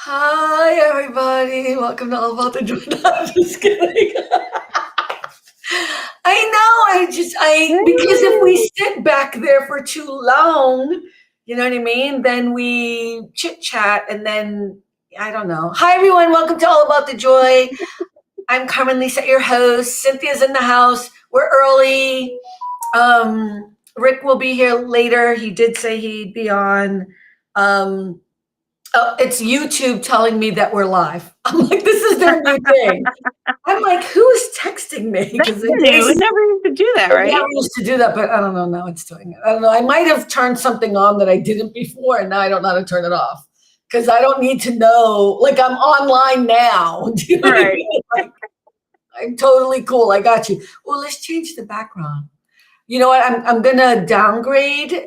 Hi, everybody. Welcome to All About the Joy. No, I'm just kidding. I know. Because if we sit back there for too long, you know what I mean? Then we chit chat and then I don't know. Hi, everyone. Welcome to All About the Joy. I'm Carmen Lisa, your host. Cynthia's in the house. We're early. Rick will be here later. He did say he'd be on. Um, it's YouTube telling me that we're live. I'm like, this is their new thing. I'm like, who is texting me? That's Because new. It never used to do that, it right? never used to do that, but I don't know. Now it's doing it. I don't know. I might have turned something on that I didn't before, and now I don't know how to turn it off because I don't need to know. Like I'm online now. Do you know what I Right. mean? Like, I'm totally cool. I got you. Well, let's change the background. You know what? I'm gonna downgrade.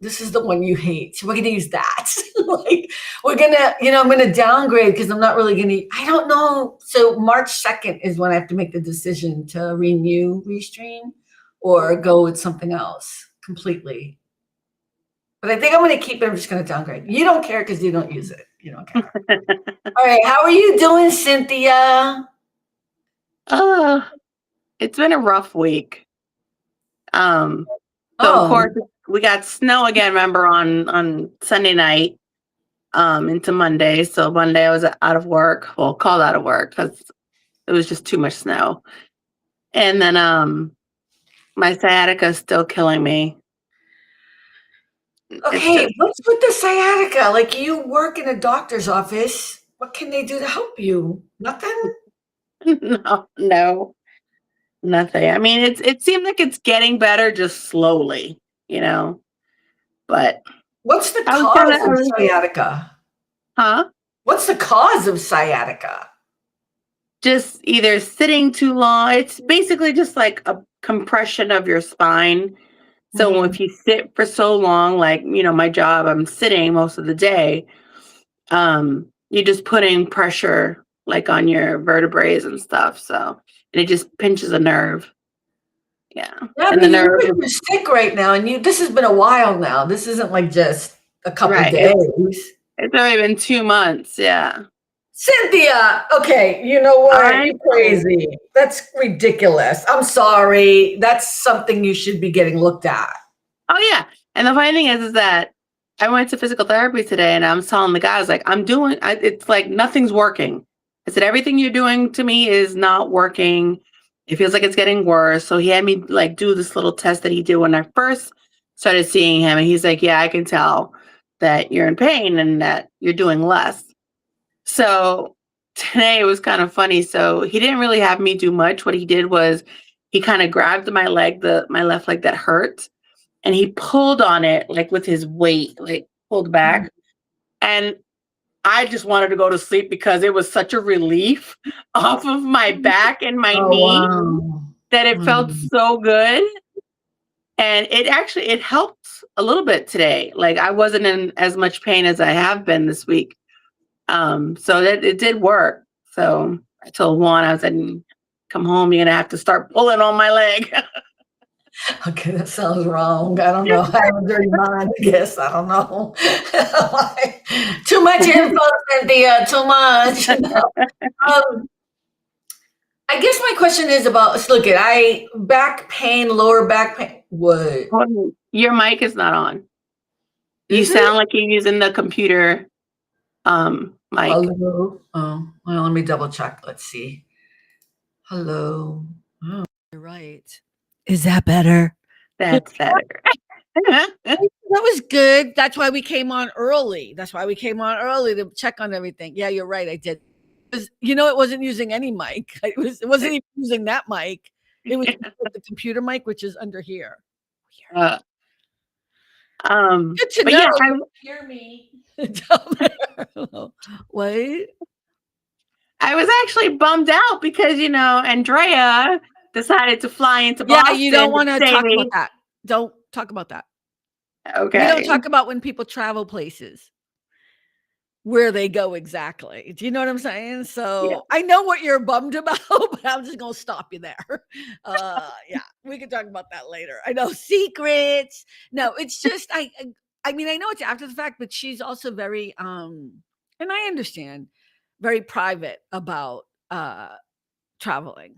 This is the one you hate. So we're gonna use that. Like we're gonna, I'm gonna downgrade because I'm not really gonna. I don't know. So March 2nd is when I have to make the decision to renew Restream or go with something else completely. But I think I'm gonna keep it. I'm just gonna downgrade. You don't care because you don't use it. You don't care. All right. How are you doing, Cynthia? It's been a rough week. So of Oh, course we got snow again, remember, on Sunday night, into Monday. So Monday I was out of work. Well, called out of work because it was just too much snow. And then my sciatica is still killing me. It's okay, just what's with the sciatica? Like you work in a doctor's office. What can they do to help you? Nothing? no, nothing. I mean, it seemed like it's getting better just slowly, you know. But What's the I was cause of gonna sciatica? huh? What's the cause of sciatica? Just either sitting too long. It's basically just like a compression of your spine. So Mhm. if you sit for so long, like, my job, I'm sitting most of the day, you're just putting pressure like on your vertebrae and stuff. So, and it just pinches a nerve. Yeah. Yeah, And but the you look nerve, like you're sick right now, and this has been a while now. This isn't like just a couple right. days. It's already been 2 months. Yeah. Cynthia, okay, you know what? I You're know. crazy. That's ridiculous. I'm sorry. That's something you should be getting looked at. Oh yeah. And the funny thing is that I went to physical therapy today and I was telling the guys, like, it's like nothing's working. I said, everything you're doing to me is not working. It feels like it's getting worse. So he had me like do this little test that he did when I first started seeing him. And he's like, yeah, I can tell that you're in pain and that you're doing less. So today it was kind of funny. So he didn't really have me do much. What he did was he kind of grabbed my leg, my left leg that hurt, and he pulled on it like with his weight, like pulled back. And I just wanted to go to sleep because it was such a relief off of my back and my Oh, knee wow. that it felt Mm. so good. And it helped a little bit today. Like I wasn't in as much pain as I have been this week. So that it did work. So I told Juan, I said, come home, you're gonna have to start pulling on my leg. Okay, that sounds wrong. I don't know. I have a dirty mind, I guess. I don't know. Too much info, Cynthia. Too much. No. Um, I guess my question is about look at back pain, lower back pain. What Your mic is not on. You is it? sound like you're using the computer mic. Hello. Oh, well, let me double check. Let's see. Hello. Oh, you're right. Is that better? That's better. That was good. That's why we came on early. That's why we came on early to check on everything. Yeah, you're right. I did. It wasn't using any mic. It wasn't even using that mic. It was the computer mic, which is under here. Uh, Good to but know. yeah, You can hear me down there. Wait. I was actually bummed out because Andrea decided to fly into Yeah, you don't Boston to want to stay talk about me. that. Don't talk about that. We don't Okay. talk about when people travel places. Where they go exactly. Do you know what I'm saying? Yeah. So I know what you're bummed about, but I'm just gonna stop you there. Yeah, we can talk about that later. I know secrets. No, it's just I mean I know it's after the fact, but she's also very and I understand, very private about traveling.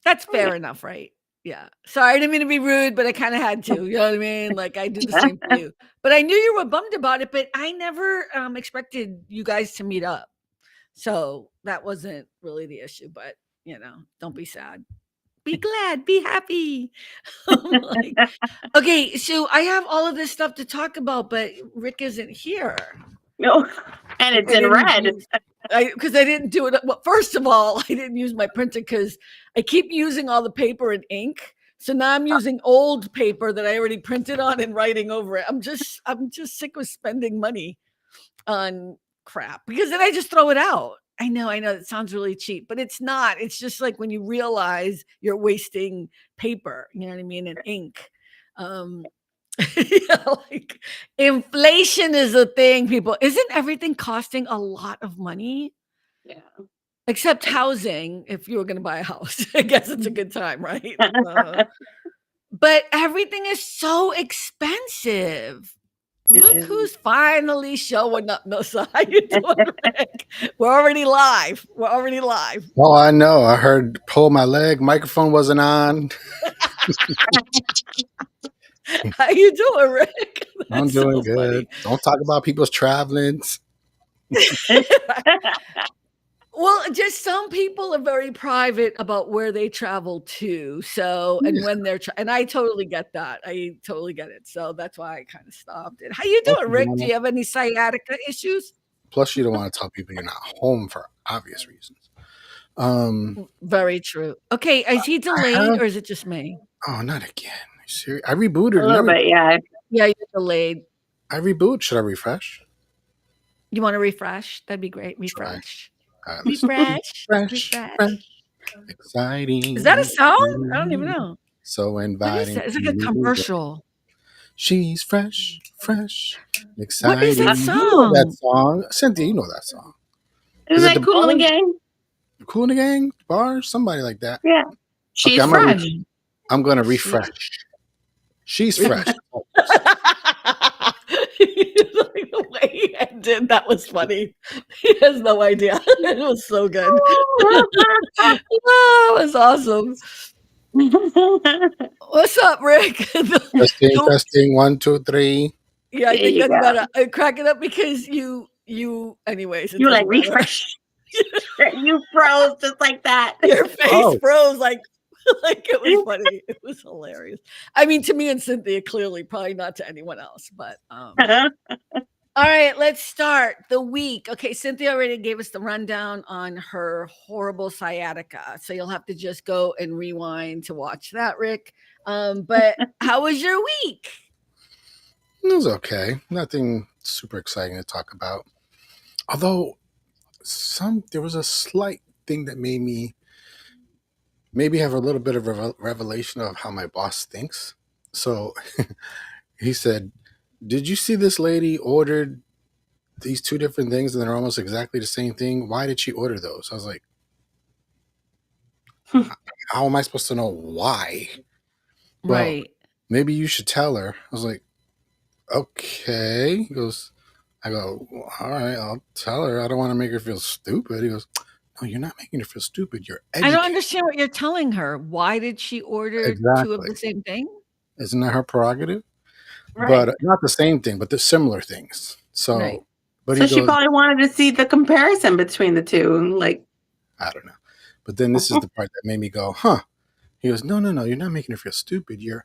That's Oh, yeah. fair enough, right? Yeah. Sorry, I didn't mean to be rude, but I kind of had to. You know what I mean? Like I did the same for you. But I knew you were bummed about it, but I never expected you guys to meet up. So that wasn't really the issue, but don't be sad. Be glad, be happy. I'm like, okay, so I have all of this stuff to talk about, but Rick isn't here. No. And it's I in didn't red. use, because I didn't do it. Well, first of all, I didn't use my printer because I keep using all the paper and ink. So now I'm using old paper that I already printed on and writing over it. I'm just sick of spending money on crap because then I just throw it out. I know it sounds really cheap, but it's not. It's just like when you realize you're wasting paper, you know what I mean, and ink. Like inflation is a thing, people. Isn't everything costing a lot of money? Yeah. Except housing, if you were going to buy a house. I guess it's a good time, right? But everything is so expensive. Look who's finally showing up, Milsa. How you doing, Rick? We're already live. Oh, I know. I heard pull my leg. Microphone wasn't on. How you doing, Rick? I'm That's doing so good. funny. Don't talk about people's traveling. Well, just some people are very private about where they travel to. So, and Yeah. when they're, and I totally get that. I totally get it. So that's why I kind of stopped it. How you Plus, doing, you don't Rick? Do wanna, you have any sciatica issues? plus, you don't want to tell people you're not home for obvious reasons. Very true. Okay, is he I delayed have. or is it just me? Oh, not again. Are you serious? I A rebooted and little everything. bit, yeah. Yeah, you're delayed. I reboot. Should I refresh? You want to refresh? That'd be great. Try. Refresh. All right, listen. Fresh, Is that a exciting. song? I don't even know. So What is inviting. that? It's like a commercial. She's fresh, What is that exciting. You know that song? song, Cynthia. You know that song. Isn't Is it the that cool in the Bars? gang? Cool in the Gang? Bars? Somebody like that. Yeah. Okay, She's fresh. I'm gonna She's refresh. She's fresh. The way he ended, that was funny. He has no idea. It was so good. Oh, it was awesome. What's up, Rick? Testing, testing. 1, 2, 3. Yeah, I There think you that's go. better. I crack it up because anyways, it You like doesn't matter. refresh. You froze just like that. Your face Oh. froze like it was funny. It was hilarious. I mean, to me and Cynthia, clearly, probably not to anyone else, but all right, let's start the week. Okay, Cynthia already gave us the rundown on her horrible sciatica. So you'll have to just go and rewind to watch that, Rick. But how was your week? It was okay. Nothing super exciting to talk about. Although there was a slight thing that made me maybe have a little bit of a revelation of how my boss thinks. So he said, "Did you see this lady ordered these 2 different things and they're almost exactly the same thing? Why did she order those?" I was like, how am I supposed to know why? Well, Right. maybe you should tell her. I was like, okay. He goes, I go, well, all right, I'll tell her. I don't want to make her feel stupid. He goes, no, you're not making her feel stupid. You're I educating. don't understand what you're telling her. Why did she order 2 of the same thing? Isn't that her prerogative? Right. But not the same thing, but the similar things. So, Right. but So he she goes, probably wanted to see the comparison between the two. And like, I don't know. But then this is the part that made me go, huh. He goes, no, you're not making her feel stupid. You're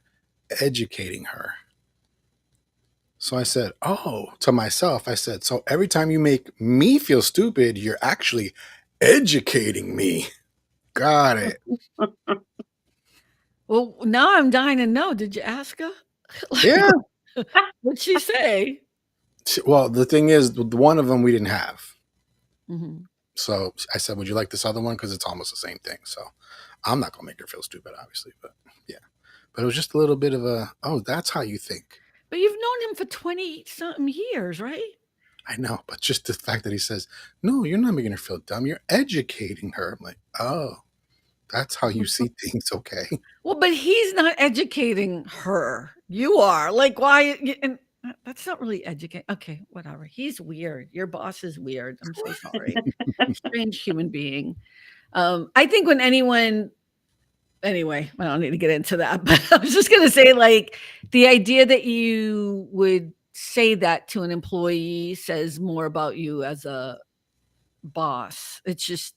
educating her. So I said, to myself, I said, so every time you make me feel stupid, you're actually educating me. Got it. Well, now I'm dying to know. Did you ask her? Yeah. What'd she say? Well, the thing is, one of them we didn't have. Mm-hmm. So I said, would you like this other one? Because it's almost the same thing. So I'm not going to make her feel stupid, obviously. But yeah. But it was just a little bit of that's how you think. But you've known him for 20-something years, right? I know. But just the fact that he says, no, you're not making her feel dumb. You're educating her. I'm like, oh, that's how you see things. Okay. Well, but he's not educating her. You are. Like, why? And That's not really educate. Okay, whatever. He's weird. Your boss is weird. I'm so sorry. Strange human being. I think when anyone anyway, I don't need to get into that, but I was just gonna say, like, the idea that you would say that to an employee says more about you as a boss. It's just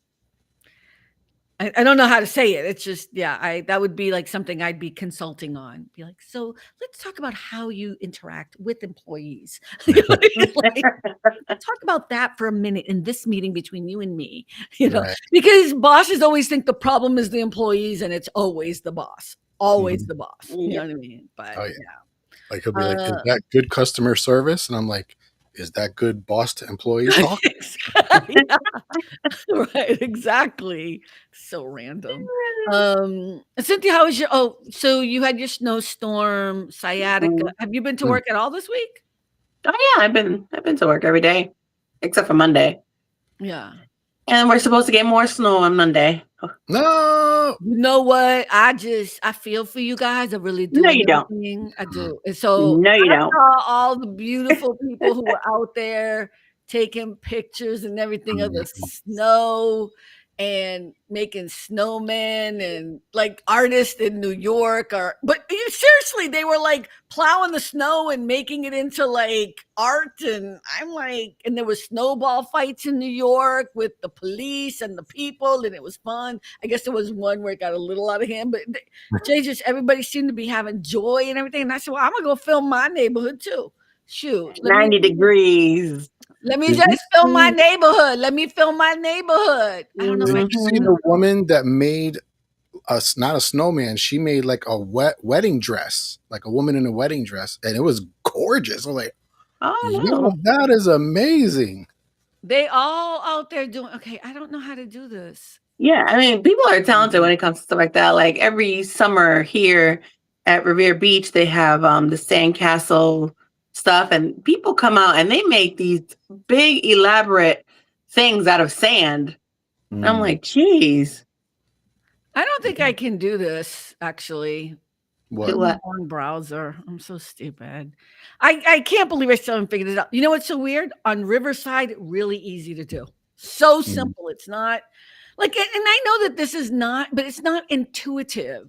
I don't know how to say it. It's just, yeah, that would be like something I'd be consulting on. Be like, so let's talk about how you interact with employees. You know what I mean? Like, talk about that for a minute in this meeting between you and me, Right. because bosses always think the problem is the employees and it's always the boss, always Mhm. the boss. You know Yeah. what I mean? But Oh, yeah. yeah. Like he'll be like, "Is that good customer service?" And I'm like, "Is that good boss to employee talk?" Yeah. Right, exactly. So random. Cynthia, how was your so you had your snowstorm, sciatica. Mm. Have you been to Mm. work at all this week? Oh yeah, I've been to work every day except for Monday, Yeah. and we're supposed to get more snow on Monday. No. You know what? I feel for you guys. I really do No, and you don't. everything. I Mm. do. And so No, you I don't. saw all the beautiful people who were out there taking pictures and everything of the Mhm. snow and making snowmen and like artists in New York or but seriously, they were like plowing the snow and making it into like art. And I'm like, and there was snowball fights in New York with the police and the people, and it was fun. I guess there was one where it got a little out of hand, but Jay, just everybody seemed to be having joy and everything. And I said, well, I'm gonna go film my neighborhood too. Shoot, 90 degrees. let me Did you just film my see? neighborhood. Let me film my neighborhood. I don't know if Did I you can see do Mhm. the it. woman that made us not a snowman? She made like a wedding dress, like a woman in a wedding dress, and it was gorgeous. I'm like, Oh yo, no. that is amazing. They all out there doing okay. I don't know how to do this. Yeah, I mean, people are talented when it comes to stuff like that. Like every summer here at Revere Beach, they have the sandcastle stuff, and people come out and they make these big, elaborate things out of sand. And I'm Mm. like, geez, I don't think I can do this actually. What? do I'm a what? wrong browser. I'm so stupid. I can't believe I still haven't figured it out. You know what's so weird? On Riverside, really easy to do. So Mm. simple. It's not like, and I know that this is not, but it's not intuitive.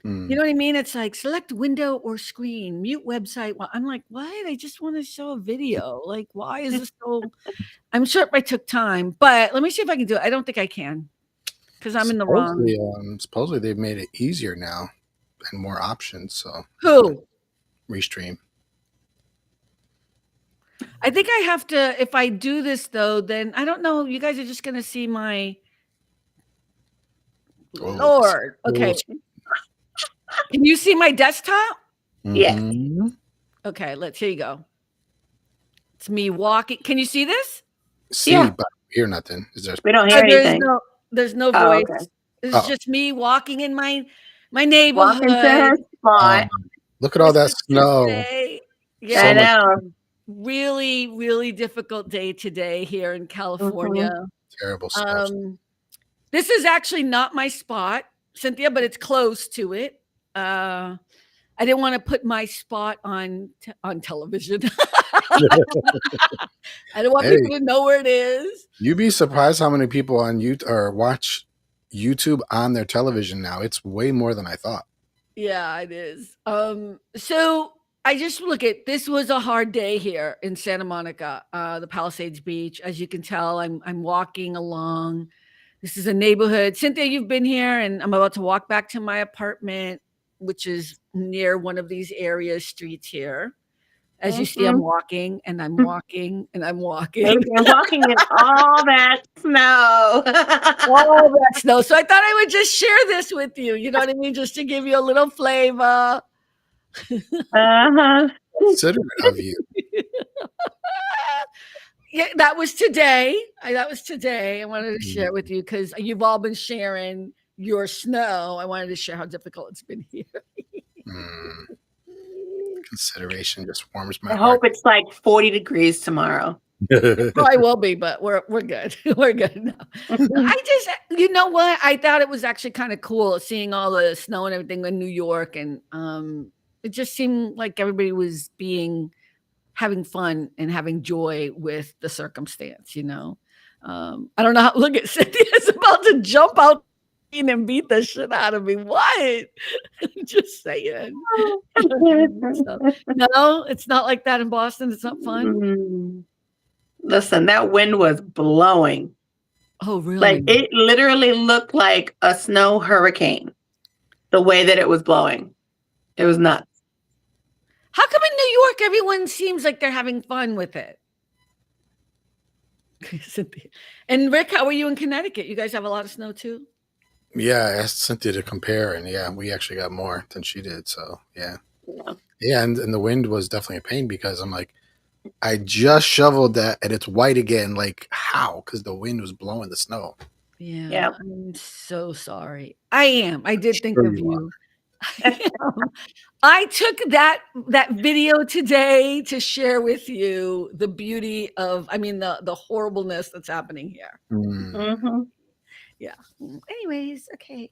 You Mm. know what I mean? It's like select window or screen, mute website. Well, I'm like, what? I just want to show a video. Like, why is this so? I'm sure if I took time, but let me see if I can do it. I don't think I can because I'm in the wrong. Supposedly they've made it easier now and more options. So Who? restream. I think I have to, if I do this though, then I don't know. You guys are just going to see my Oh, Lord. Okay. Can you see my desktop? Yeah. Mm-hmm. Okay. Here you go. It's me walking. Can you see this? See, Yeah. but hear nothing. Is there? We don't hear anything. There's no Oh, voice. okay. It's Oh, just me walking in my Walk into her neighborhood. spot. look at all that Christmas snow. today. So I Yeah. much know. Really, really difficult day today here in Mhm. California. terrible stuff. This is actually not my spot, Cynthia, but it's close to it. I didn't want to put my spot on television. I don't want Hey, people to know where it is. you'd be surprised how many people on YouTube or watch YouTube on their television now. It's way more than I thought. Yeah, it is. So I just look at this was a hard day here in Santa Monica, the Palisades Beach. As you can tell, I'm walking along. This is a neighborhood. Cynthia, you've been here, and I'm about to walk back to my apartment, which is near one of these area streets here. As you see, I'm Mhm. walking and I'm walking and I'm walking. And you're walking in all that snow. All that snow. So I thought I would just share this with you. You know what I mean? Just to give you a little flavor. Uh-huh. Considerate of you. Yeah, that was today. That was today. I wanted to share Mm. it with you because you've all been sharing your snow. I wanted to share how difficult it's been here. Mm. Consideration just warms my I heart. hope it's like 40 degrees tomorrow. Probably will be, but we're good. We're good now. I just, you know what? I thought it was actually kind of cool seeing all the snow and everything in New York, and it just seemed like everybody was being having fun and having joy with the circumstance, I don't know how, look at Cynthia's about to jump out and beat the shit out of me. What? Just saying. So, no, it's not like that in Boston. It's not fun. Listen, that wind was blowing. Oh, really? Like it literally looked like a snow hurricane. The way that it was blowing, it was nuts. How come in New York everyone seems like they're having fun with it? And Rick, how are you in Connecticut? You guys have a lot of snow too? Yeah, I asked Cynthia to compare, and yeah, we actually got more than she did. So yeah. And the wind was definitely a pain because I'm like, I just shoveled that and it's white again. Like how? Because the wind was blowing the snow. Yeah, I'm so sorry. I am. I did think of you. I took that video today to share with you the beauty of, the horribleness that's happening here. Yeah. Anyways, okay.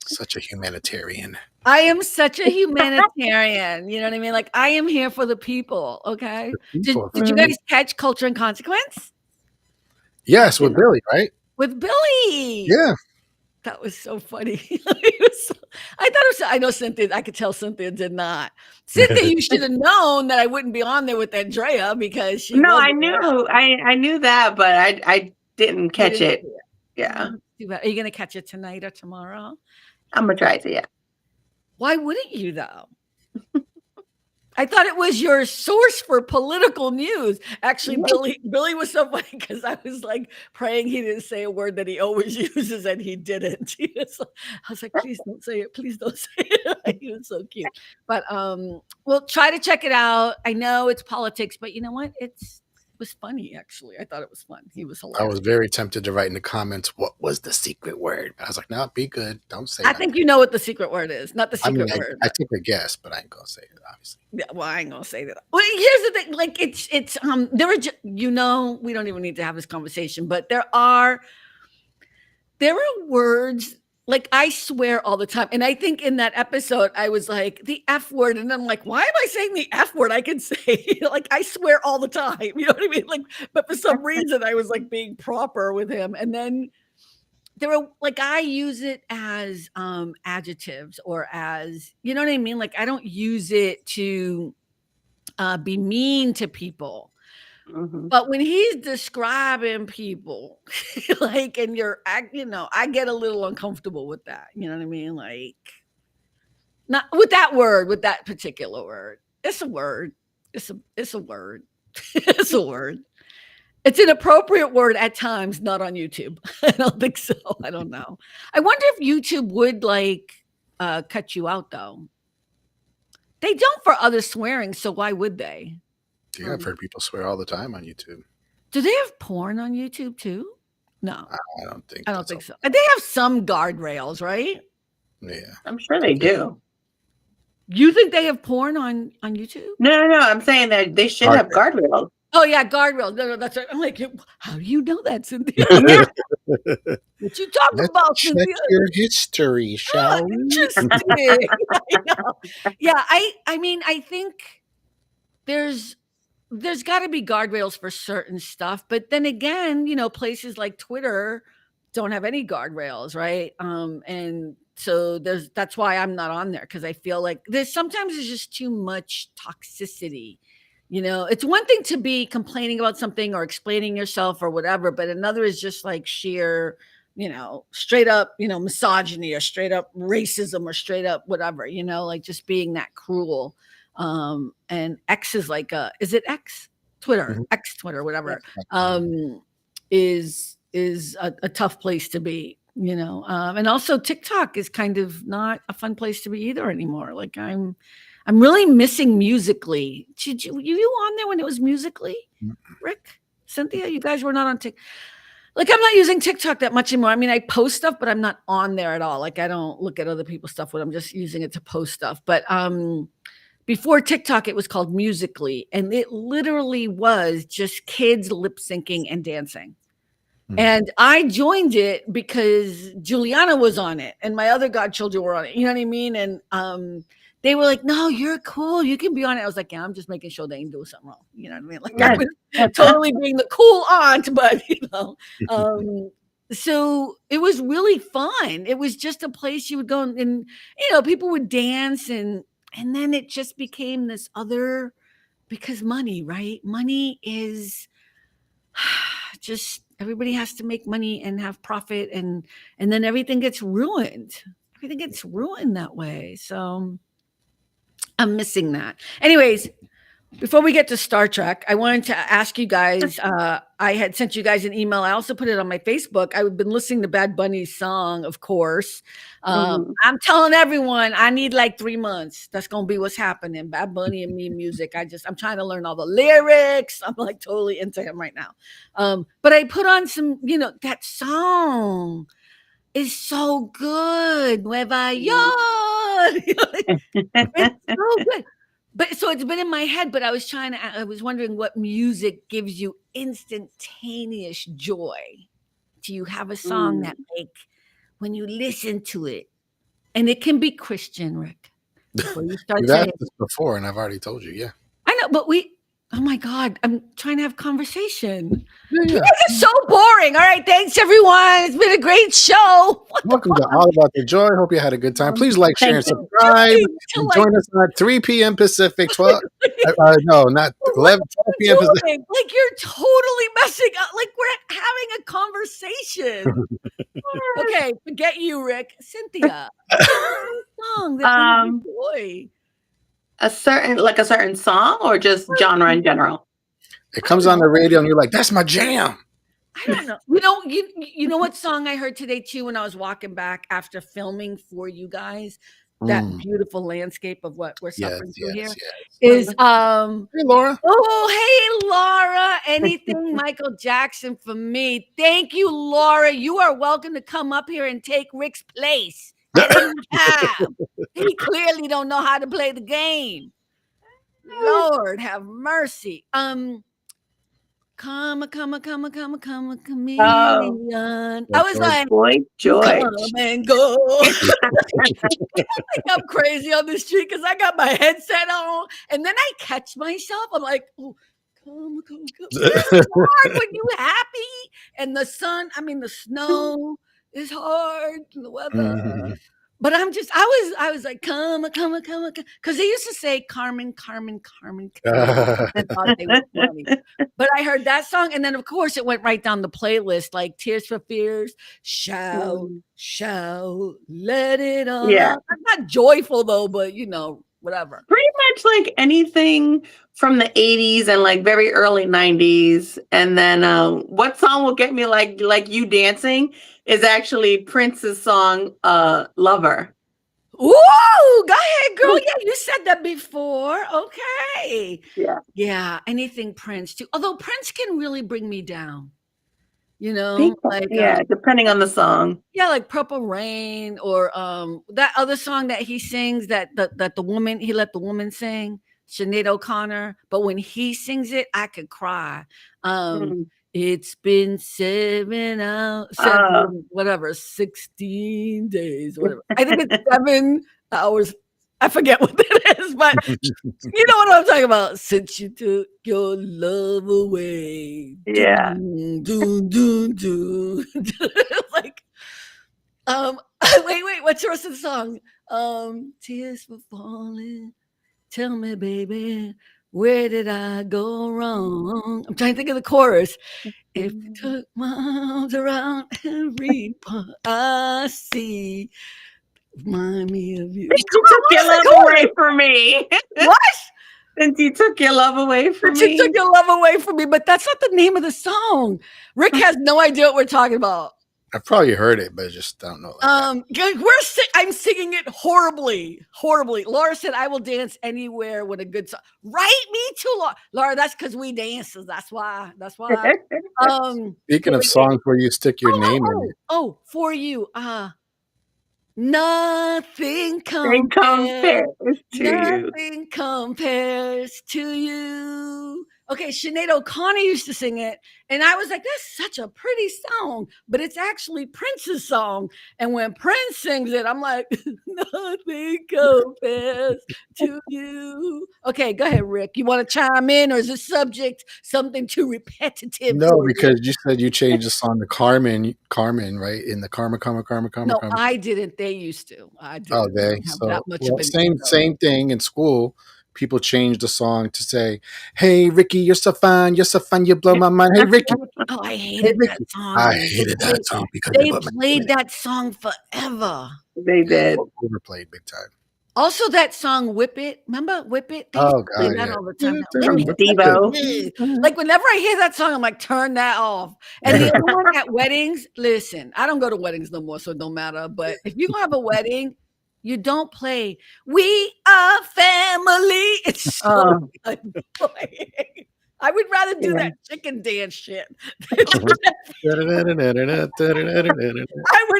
Such a humanitarian. I am such a humanitarian. You know what I mean? Like I am here for the people. Okay. Did you guys catch Culture and Consequence? Yes, with Billy, right? With Billy. Yeah. That was so funny. I know Cynthia, I could tell Cynthia did not. Cynthia, you should have known that I wouldn't be on there with Andrea because she I knew that, but I didn't catch it. Yeah. Are you gonna catch it tonight or tomorrow? I'm gonna try to, yeah. Why wouldn't you though? I thought it was your source for political news. Actually, Billy was so funny because I was like praying he didn't say a word that he always uses and he didn't. I was like, please don't say it. Please don't say it. He was so cute. But we'll try to check it out. I know it's politics, but you know what? It was funny, actually. I thought it was fun. He was hilarious. I was very tempted to write in the comments, what was the secret word? I was like, no, be good. Don't say it. I think you know what the secret word is, not the secret word. I took a guess, but I ain't gonna say it, obviously. Yeah, well, I ain't gonna say that. Well, here's the thing, like it's there are we don't even need to have this conversation, but there are words, like I swear all the time. And I think in that episode, I was like, the F word. And I'm like, why am I saying the F word? I can say, like, I swear all the time. You know what I mean? Like, but for some reason, I was like being proper with him. And then there were, like, I use it as adjectives or as, you know what I mean? Like, I don't use it to be mean to people. But when he's describing people, like, and I get a little uncomfortable with that. You know what I mean? Like, not with that word, with that particular word. It's a word. It's a word. It's a word. It's an appropriate word at times, not on YouTube. I don't think so. I don't know. I wonder if YouTube would cut you out though. They don't for other swearing, so why would they? Yeah, I've heard people swear all the time on YouTube. Do they have porn on YouTube too? No. I don't think. I don't think so. They have some guardrails, right? Yeah. I'm sure they do. You think they have porn on YouTube? No. I'm saying that they should have guardrails. Oh, yeah, guardrails. No, that's right. I'm like, how do you know that, Cynthia? What you talking about, check Cynthia? your history, shall we? Interesting. Yeah, I mean, I think there's got to be guardrails for certain stuff, but then again, places like Twitter don't have any guardrails, right? And so that's why I'm not on there, because I feel like sometimes there's just too much toxicity. It's one thing to be complaining about something or explaining yourself or whatever, but another is just like sheer, straight up, misogyny or straight up racism or straight up whatever, like just being that cruel. And X is like is it X? Twitter, X Twitter, whatever, is a tough place to be, and also TikTok is kind of not a fun place to be either anymore. Like I'm really missing Musically. Did you on there when it was Musically? Rick, Cynthia, you guys were not on TikTok. Like, I'm not using TikTok that much anymore. I mean, I post stuff, but I'm not on there at all. Like, I don't look at other people's stuff when I'm just using it to post stuff. But before TikTok, it was called Musically, and it literally was just kids lip syncing and dancing. And I joined it because Juliana was on it and my other godchildren were on it. You know what I mean? And they were like, no, you're cool. You can be on it. I was like, yeah, I'm just making sure they ain't doing something wrong. You know what I mean? Like Yes. I was totally being the cool aunt, but so it was really fun. It was just a place you would go and people would dance and then it just became this other because money, right? Money is just everybody has to make money and have profit and then everything gets ruined. Everything gets ruined that way. So I'm missing that. Anyways, before we get to Star Trek, I wanted to ask you guys. I had sent you guys an email. I also put it on my Facebook. I've been listening to Bad Bunny's song, of course. I'm telling everyone I need like 3 months. That's gonna be what's happening. Bad Bunny and me music. I'm trying to learn all the lyrics. I'm like totally into him right now. But I put on some, that song is so good. Nueva York. It's so good. But so it's been in my head, but I was wondering what music gives you instantaneous joy. Do you have a song that when you listen to it, and it can be Christian, Rick, before you start You've saying asked this before, and I've already told you. Yeah. I know, but oh my God, I'm trying to have conversation. Yeah. You guys are so boring. All right, thanks everyone. It's been a great show. Welcome to All About the Joy. Hope you had a good time. Please like, share, and subscribe. And join us at 3 p.m. Pacific, 12. No, not 11, 12 p.m. Pacific. Like you're totally messing up. Like we're having a conversation. Okay, forget you, Rick. Cynthia, song that brings you joy. A certain song or just genre in general? It comes on the radio and you're like, that's my jam. I don't know. You know what song I heard today too when I was walking back after filming for you guys? That beautiful landscape of what we're suffering through here is Hey Laura. Oh, hey Laura. Anything Michael Jackson for me. Thank you, Laura. You are welcome to come up here and take Rick's place. He clearly don't know how to play the game. Lord have mercy. Come a comedian. I was like, Boy George. come and go. I think I'm crazy on the street because I got my headset on, and then I catch myself. I'm like, oh, come. It's hard when you happy, and the snow is hard, and the weather. But I was like, come, because they used to say Carmen. I thought they were funny. But I heard that song, and then of course it went right down the playlist, like Tears for Fears, shout, let it all out. I'm not joyful though, but whatever. Pretty much like anything from the 80s and like very early 90s. And then what song will get me like you dancing is actually Prince's song Lover. Ooh, go ahead, girl. Yeah, you said that before. Okay. Yeah, anything Prince too. Although Prince can really bring me down. Depending on the song. Yeah, like Purple Rain or that other song that he sings that the woman, he let the woman sing, Sinead O'Connor. But when he sings it, I could cry. It's been 16 days, whatever. I think it's 7 hours. I forget what that is, but you know what I'm talking about. Since you took your love away. Yeah. Like, wait, what's the rest of the song? Tears were falling. Tell me, baby, where did I go wrong? I'm trying to think of the chorus. If you took my arms around every part I see, remind me of you. You took your love away from me. What? Since you took your love away from me. You took your love away from me, but that's not the name of the song. Rick has no idea what we're talking about. I've probably heard it, but I just don't know. I'm singing it horribly. Laura said, "I will dance anywhere with a good song." Right, me too, Laura. That's because we dances. That's why. Speaking of songs where you stick your name in it. Oh, for you. Nothing compares to you. Okay, Sinead O'Connor used to sing it, and I was like, that's such a pretty song, but it's actually Prince's song. And when Prince sings it, I'm like, nothing compares to you. Okay, go ahead, Rick. You want to chime in, or is this subject something too repetitive No, for you? because you said you changed the song to Carmen, right? In the Karma, No, I didn't. They used to. I didn't. Oh, I they don't have so that much well, of an same ego. same thing in school. People changed the song to say, "Hey Ricky, you're so fun, you blow my mind." Hey Ricky, Oh, I hey hated that Ricky. I song. hated that song because it They put my played that song forever. They did. overplayed big time. Also, that song "Whip It." Remember "Whip It"? They used Oh to play God, that yeah. all the time. Now, "Whip It." Devo. Like whenever I hear that song, I'm like, turn that off. And the other one at weddings, listen, I don't go to weddings no more, so it don't matter. But if you're gonna have a wedding, you don't play "We Are Family." It's so annoying. I would rather do that chicken dance shit. I would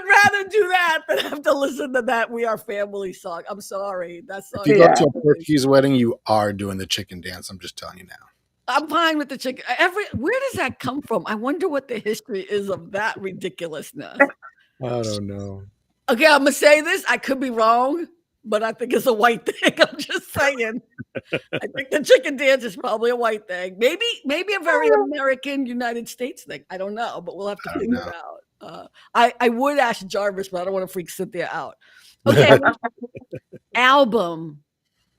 rather do that than have to listen to that "We Are Family" song. I'm sorry, that song. If you go to a Portuguese wedding, you are doing the chicken dance. I'm just telling you now. I'm fine with the chicken. Where does that come from? I wonder what the history is of that ridiculousness. I don't know. Okay, I'm gonna say this. I could be wrong, but I think it's a white thing. I'm just saying. I think the chicken dance is probably a white thing. Maybe a very American United States thing. I don't know, but we'll have to figure it out. I would ask Jarvis, but I don't want to freak Cynthia out. Okay,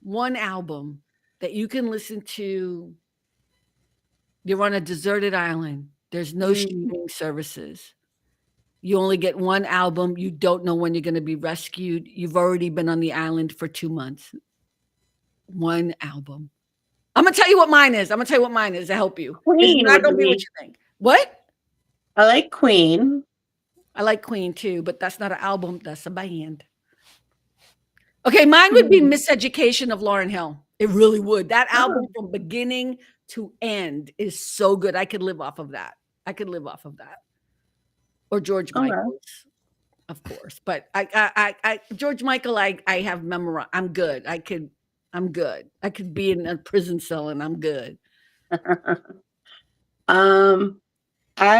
one album that you can listen to. You're on a deserted island. There's no streaming services. You only get one album. You don't know when you're going to be rescued. You've already been on the island for 2 months. One album. I'm going to tell you what mine is. To help you. It's Queen not going to would be what be. you think. What? I like Queen. I like Queen too, but that's not an album. That's a band. Okay, mine would be Miseducation of Lauryn Hill. It really would. That album from beginning to end is so good. I could live off of that. Or George Michael's, of course. But I George Michael, I have memorized. I'm good. I'm good. I could be in a prison cell and I'm good. I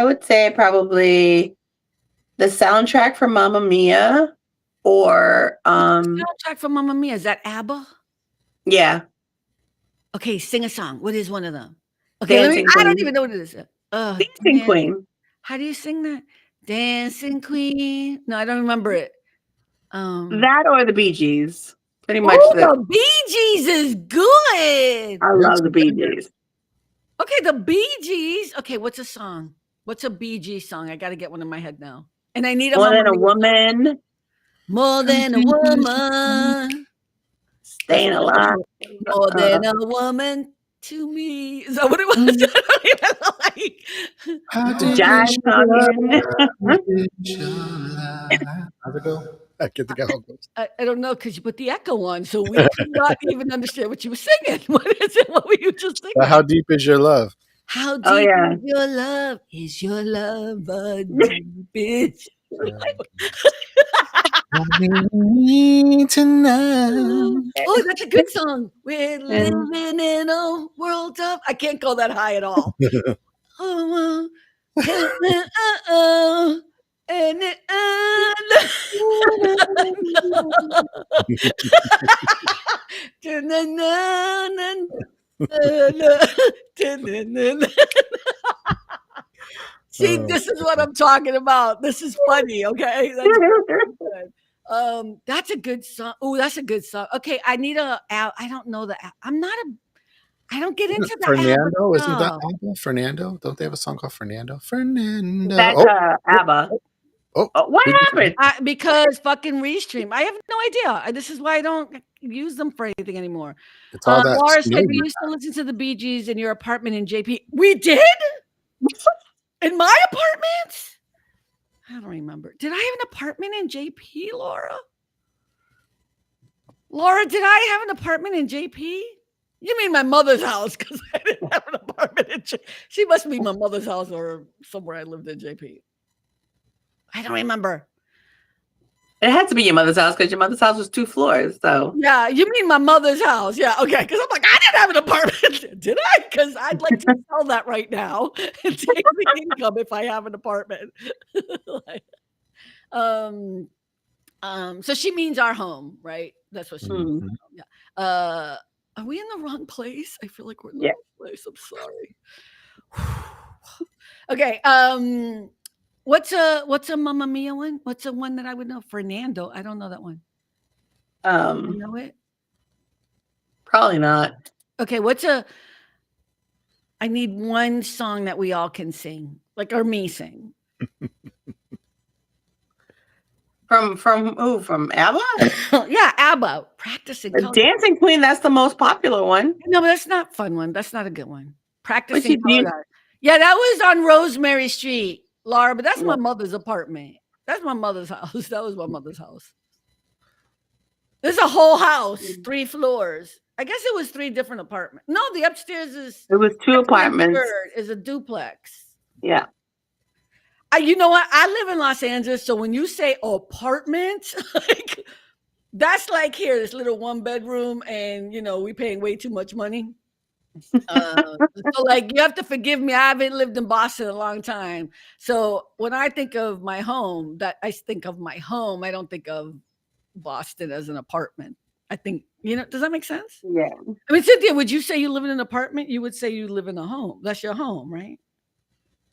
would say probably the soundtrack for Mamma Mia, or The soundtrack for Mamma Mia, is that ABBA? Yeah. Okay, sing a song. What is one of them? Okay, I don't even know what it is. Dancing Queen. How do you sing that? Dancing Queen. No, I don't remember it. That or the Bee Gees. Pretty much. The Bee Gees is good. I love the Bee Gees. Okay, the Bee Gees. Okay, what's a song? What's a Bee Gees song? I got to get one in my head now. And I need More Than a Woman. More than a woman. Staying Alive. More than a woman to me. Is that what it was? Giant talking. How's it go? I get the guy. I don't know, because you put the echo on, so we could not even understand what you were singing. What is it? What were you just singing? How deep is your love? How deep is your love? Is your love a deep bitch? Tonight. Oh, that's a good song. We're living in a world of. I can't go that high at all. See, this is what I'm talking about. This is funny, okay? That's a good song. Oh, that's a good song. Okay, I need I don't know the. I don't get into that. Fernando, isn't that ABBA? Fernando? Don't they have a song called Fernando? Fernando. That's ABBA. What happened? Because fucking Restream. I have no idea. This is why I don't use them for anything anymore. It's all that. Laura said we used to listen to the Bee Gees in your apartment in JP. We did? In my apartment? I don't remember. Did I have an apartment in JP, Laura? Laura, did I have an apartment in JP? You mean my mother's house? Because I didn't have an apartment in JP. She must be my mother's house or somewhere I lived in JP. I don't remember. It had to be your mother's house because your mother's house was 2 floors. So yeah, you mean my mother's house? Yeah, okay. Because I'm like, I did have an apartment. Did I? Because I'd like to sell that right now and take the income if I have an apartment. Like, so she means our home, right? That's what she means. Mhm. Yeah. Are we in the wrong place? I feel like we're in the Yeah. wrong place. I'm sorry. Okay. What's a Mamma Mia one? What's a one that I would know? Fernando. I don't know that one. You know it? Probably not. Okay. I need one song that we all can sing, like or me sing. From ABBA? Yeah, ABBA. Practicing. The Dancing Queen, that's the most popular one. No, but that's not a fun one. That's not a good one. Practicing. you- Yeah, that was on Rosemary Street, Laura, but that's my Yeah. mother's apartment. That's my mother's house. That was my mother's house. There's a whole house, 3 floors. I guess it was 3 different apartments. No, the upstairs is It was 2 apartments. is a duplex. Yeah. You know what? I live in Los Angeles, so when you say apartment, like that's like here, this little 1 bedroom, and we paying way too much money. So like you have to forgive me. I haven't lived in Boston a long time. So when I think of my home, I don't think of Boston as an apartment. I think, does that make sense? Yeah. I mean, Cynthia, would you say you live in an apartment? You would say you live in a home. That's your home, right?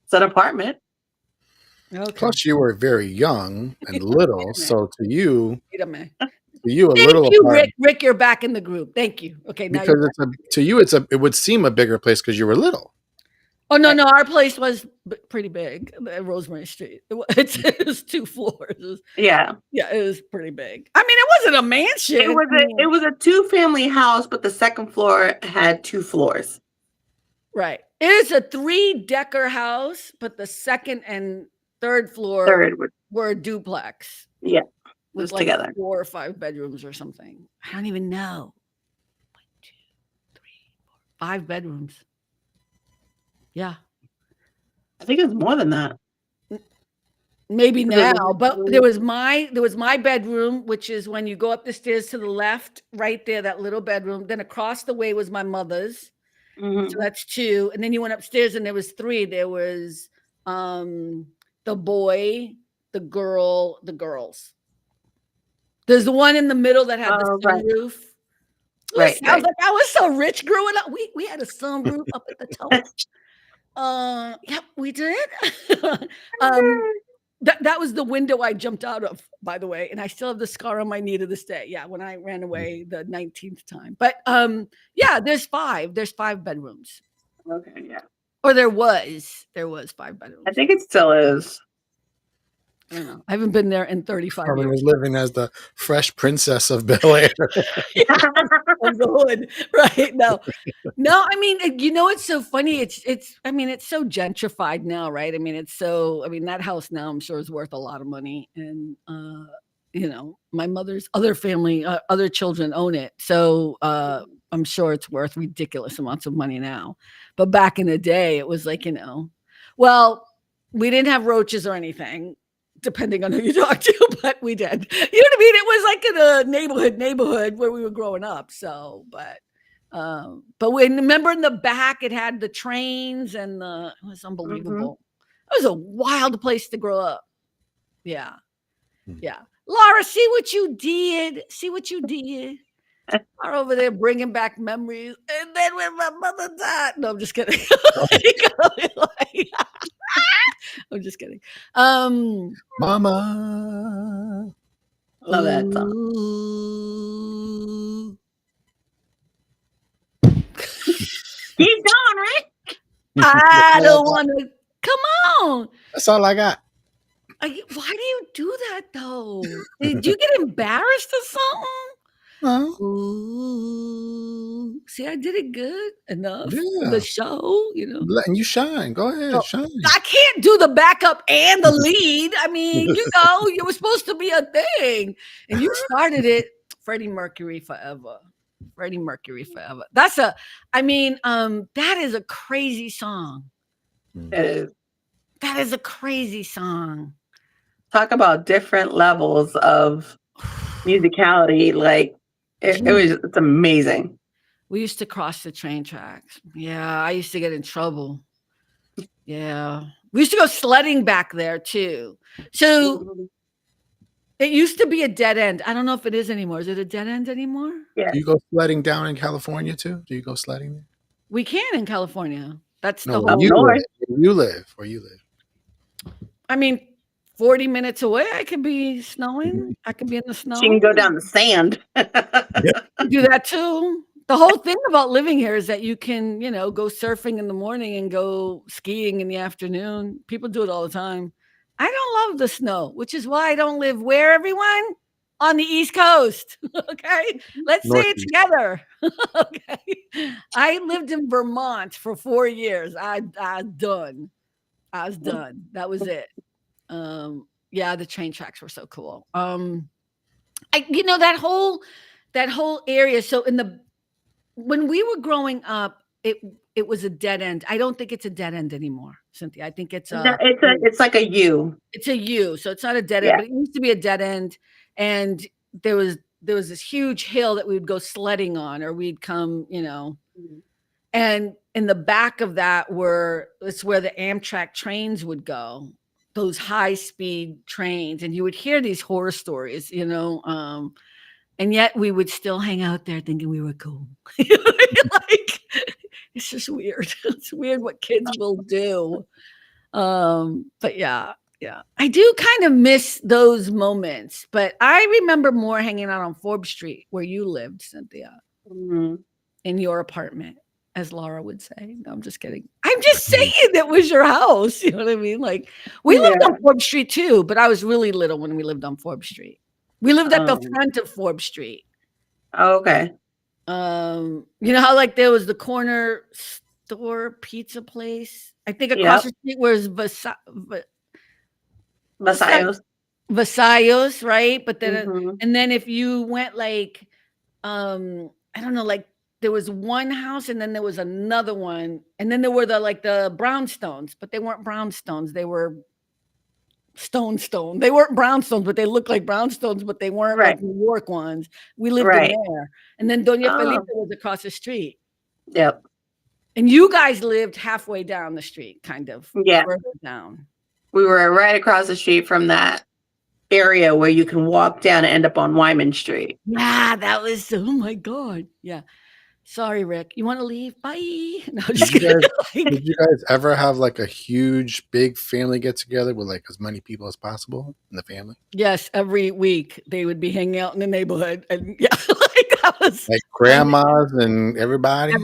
It's an apartment. Okay. Plus, you were very young and little, so to you, Wait a minute. a little Thank you, apartment, Rick. You're back in the group. Thank you. Okay, now because it would seem a bigger place because you were little. Oh no, our place was pretty big. Rosemary Street. It was 2 floors. Yeah. Yeah, it was pretty big. I mean, it wasn't a mansion. It was a 2-family house, but the second floor had 2 floors. Right. It is a 3-decker house, but the second and third floor were a duplex. Yeah. With Was like together. 4 or 5 bedrooms or something. I don't even know. 1, 2, 3, 4, 5 bedrooms. Yeah. I think it's more than that. Maybe now, but there was my bedroom, which is when you go up the stairs to the left, right there, that little bedroom. Then across the way was my mother's. Mhm. So that's 2. And then you went upstairs and there was 3. There was the boy, the girl, the girls. There's the one in the middle that had the sunroof. Right. Sounds like I was so rich growing up. We had a sunroof up at the top. Yep, we did. That was the window I jumped out of, by the way, and I still have the scar on my knee to this day. Yeah, when I ran away the 19th time. But yeah, there's 5. There's 5 bedrooms. Okay, yeah. Or there was 5 bedrooms. I think it still is. I don't know. I haven't been there in 35 Carmen years. was living as the fresh princess of Bel-Air. Of the hood, right? No. I mean, it's so funny. It's so gentrified now, right? I mean, that house now I'm sure is worth a lot of money, and my mother's other family, other children own it, so I'm sure it's worth ridiculous amounts of money now. But back in the day, it was like, well, we didn't have roaches or anything, depending on who you talk to, but we did. You know what I mean? It was like in a neighborhood where we were growing up. So, but remember in the back, it had the trains and it was unbelievable. It was a wild place to grow up. Yeah. Yeah. Laura, see what you did. Laura over there bringing back memories. And then when my mother died, no, I'm just kidding. I'm just kidding. Mama. Love that song. Keep going, Rick. I don't want to. Come on. That's all I got. Why do you do that though? Did you get embarrassed or something? Well, Ooh. See, I did it good enough Yeah. for the show, letting you shine. Go ahead, shine. I can't do the backup and the lead. I mean, you were supposed to be a thing. And you started it. Freddie Mercury forever. That is a crazy song. It is. That is a crazy song. Talk about different levels of musicality. Like it's amazing. We used to cross the train tracks. Yeah, I used to get in trouble. Yeah. We used to go sledding back there too. So it used to be a dead end. I don't know if it is anymore. Is it a dead end anymore? Yeah. Do you go sledding down in California too? Do you go sledding there? We can in California. That's No, the where Up whole. you north. live. Where you live. I mean, 40 minutes away, I could be snowing. I could be in the She snow. can go down the sand. Do that too. The whole thing about living here is that you can, go surfing in the morning and go skiing in the afternoon. People do it all the time. I don't love the snow, which is why I don't live where, everyone? On the East Coast. Okay. Let's say it Northeast. together. Okay. I lived in Vermont for 4 years. I was done. That was it. Yeah, the train tracks were so cool. That whole area. So when we were growing up, it was a dead end. I don't think it's a dead end anymore, Cynthia. I think it's a It's like a U. it's a U. So it's not a dead end, Yeah. but it used to be a dead end. And there was this huge hill that we would go sledding on, or we'd come, and in the back of that it's where the Amtrak trains would go, those high speed trains, and you would hear these horror stories, and yet we would still hang out there thinking we were cool. Like, it's just weird. It's weird what kids will do. But yeah. I do kind of miss those moments, but I remember more hanging out on Forbes Street where you lived, Cynthia, in your apartment, as Laura would say. No, I'm just kidding. I'm just saying that was your house. You know what I mean? Like, we lived on Forbes Street too, but I was really little when we lived on Forbes Street. We lived at the front of Forbes Street. Oh, okay. You know how like there was the corner store pizza place? I think across the street was Vasallos, right? But then and then if you went like I don't know, like there was one house and then there was another one, and then there were the brownstones, but they weren't brownstones, they were stone. They weren't brownstones, but they looked like brownstones, but they weren't like New York ones. We lived in there. And then Doña Felipe was across the street. Yep. And you guys lived halfway down the street, kind of further down. We were right across the street from that area where you can walk down and end up on Wyman Street. Yeah, that was, oh my God. Yeah. Sorry, Rick. You want to leave? Bye. No, just kidding. Did you guys ever have like a huge, big family get together with like as many people as possible in the family? Yes, every week they would be hanging out in the neighborhood, and yeah, like that was like grandmas and everybody.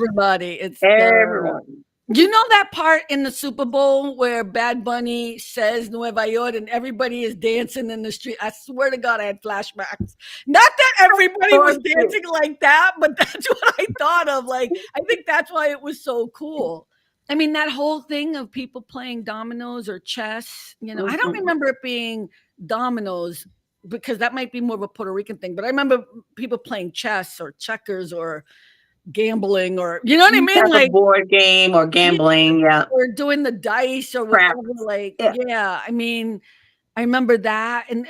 It's everyone. You know that part in the Super Bowl where Bad Bunny says Nueva York and everybody is dancing in the street? I swear to God, I had flashbacks. Not that everybody was dancing like that, but that's what I thought of. Like, I think that's why it was so cool. I mean, that whole thing of people playing dominoes or chess, I don't remember it being dominoes because that might be more of a Puerto Rican thing, but I remember people playing chess or checkers or gambling, or you know what I mean, like a board game or gambling, or doing the dice or whatever. Like, I mean, I remember that, and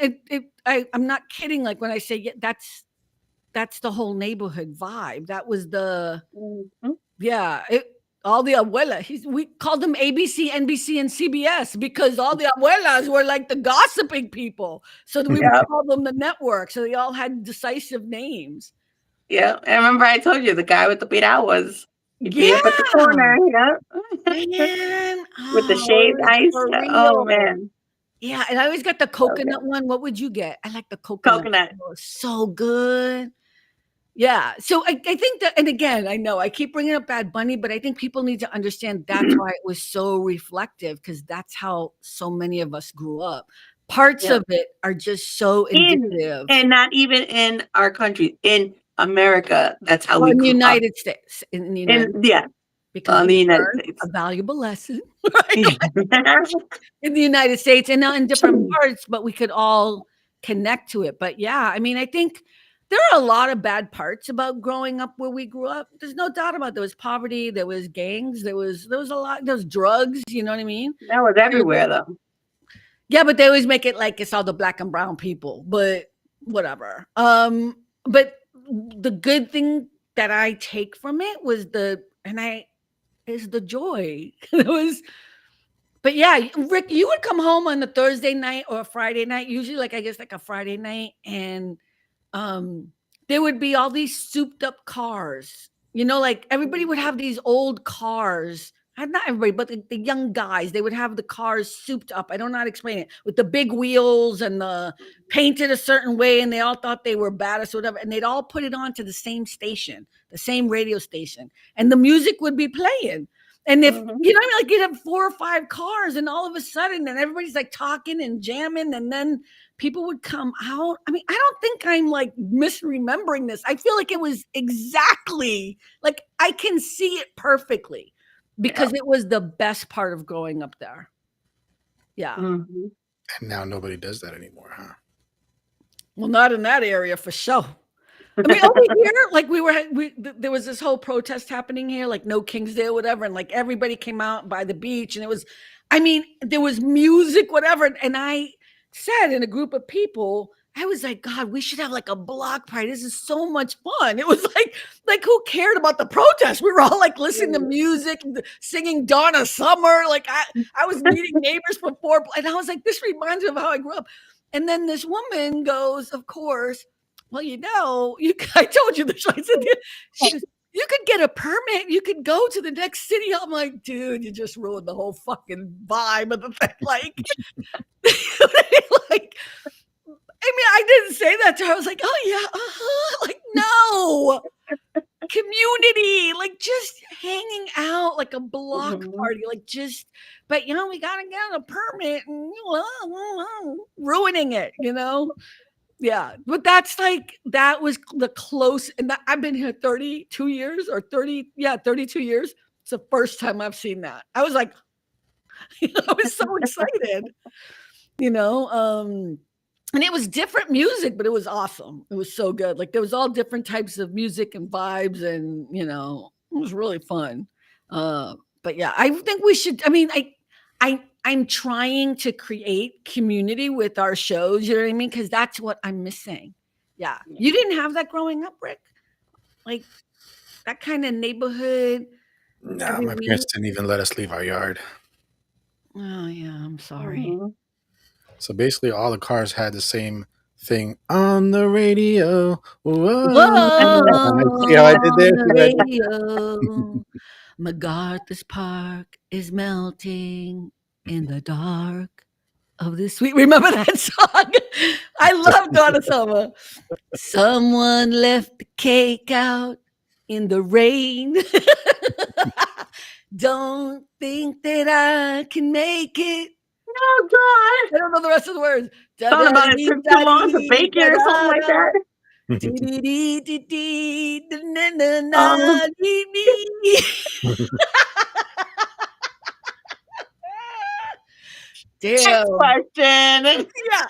I'm not kidding. Like when I say that's the whole neighborhood vibe. That was the all the abuelas. We called them ABC, NBC, and CBS because all the abuelas were like the gossiping people. So we would call them the network. So they all had decisive names. Yeah, I remember I told you the guy with the piraguas. He'd be up at the corner, Man. with the shaved ice. Oh man. Yeah, and I always got the coconut one. What would you get? I like the coconut. It was so good. Yeah. So I think that, and again, I know I keep bringing up Bad Bunny, but I think people need to understand that's why it was so reflective, because that's how so many of us grew up. Parts of it are just so indicative. And not even in our country, in America, that's how we in grew the United up. States. In the United States. Because in the United States. A valuable lesson. Right? In the United States and not in different parts, but we could all connect to it. But yeah, I mean, I think there are a lot of bad parts about growing up where we grew up. There's no doubt about it. There was poverty, there was gangs, there was a lot, there was drugs, you know what I mean? That was everywhere though. Yeah, but they always make it like it's all the black and brown people, but whatever. But the good thing that I take from it was the joy. It was, but yeah, Rick, you would come home on a Thursday night or a Friday night, usually like I guess like a Friday night, and um there would be all these souped up cars. Like everybody would have these old cars. Not everybody, but the young guys, they would have the cars souped up. I don't know how to explain it, with the big wheels and the painted a certain way, and they all thought they were badass or whatever. And they'd all put it on to the same station, the same radio station, and the music would be playing. And if like you'd have 4 or 5 cars, and all of a sudden, then everybody's like talking and jamming, and then people would come out. I mean, I don't think I'm like misremembering this. I feel like it was exactly like I can see it perfectly because it was the best part of growing up there. Yeah. And now nobody does that anymore, huh? Well, not in that area for sure. I mean, over here, like there was this whole protest happening here, like no Kingsdale, whatever. And like everybody came out by the beach, and it was, I mean, there was music, whatever. And I said in a group of people, I was like, God, we should have like a block party. This is so much fun. It was like who cared about the protest? We were all like listening to music, singing Donna Summer. Like I was meeting neighbors for 4, and I was like, this reminds me of how I grew up. And then this woman goes, of course, well, I told you this. I said, she goes, you could get a permit. You could go to the next city. I'm like, dude, you just ruined the whole fucking vibe of the thing. Like, like, I mean, I didn't say that to her. I was like, oh yeah, like no, community, like just hanging out, like a block party, like just. But we gotta get a permit, and ruining it, Yeah, but that was the close, and I've been here 32 years or 32 years. It's the first time I've seen that. I was like, I was so excited, and it was different music, but it was awesome. It was so good. Like there was all different types of music and vibes, and it was really fun. But yeah, I think we should. I mean, I'm trying to create community with our shows. You know what I mean? Because that's what I'm missing. Yeah. You didn't have that growing up, Rick? Like that kind of neighborhood? No, my parents didn't even let us leave our yard. Oh, yeah. I'm sorry. So basically, all the cars had the same thing on the radio. Whoa. See how I did there? Radio. MacArthur's Park is melting in the dark of the sweet. Remember that song? I love Donna Summer. Someone left the cake out in the rain. Don't think that I can make it. Oh God! I don't know the rest of the words. Thought about it took too long to bake it or something like that. Damn. Question. Yeah,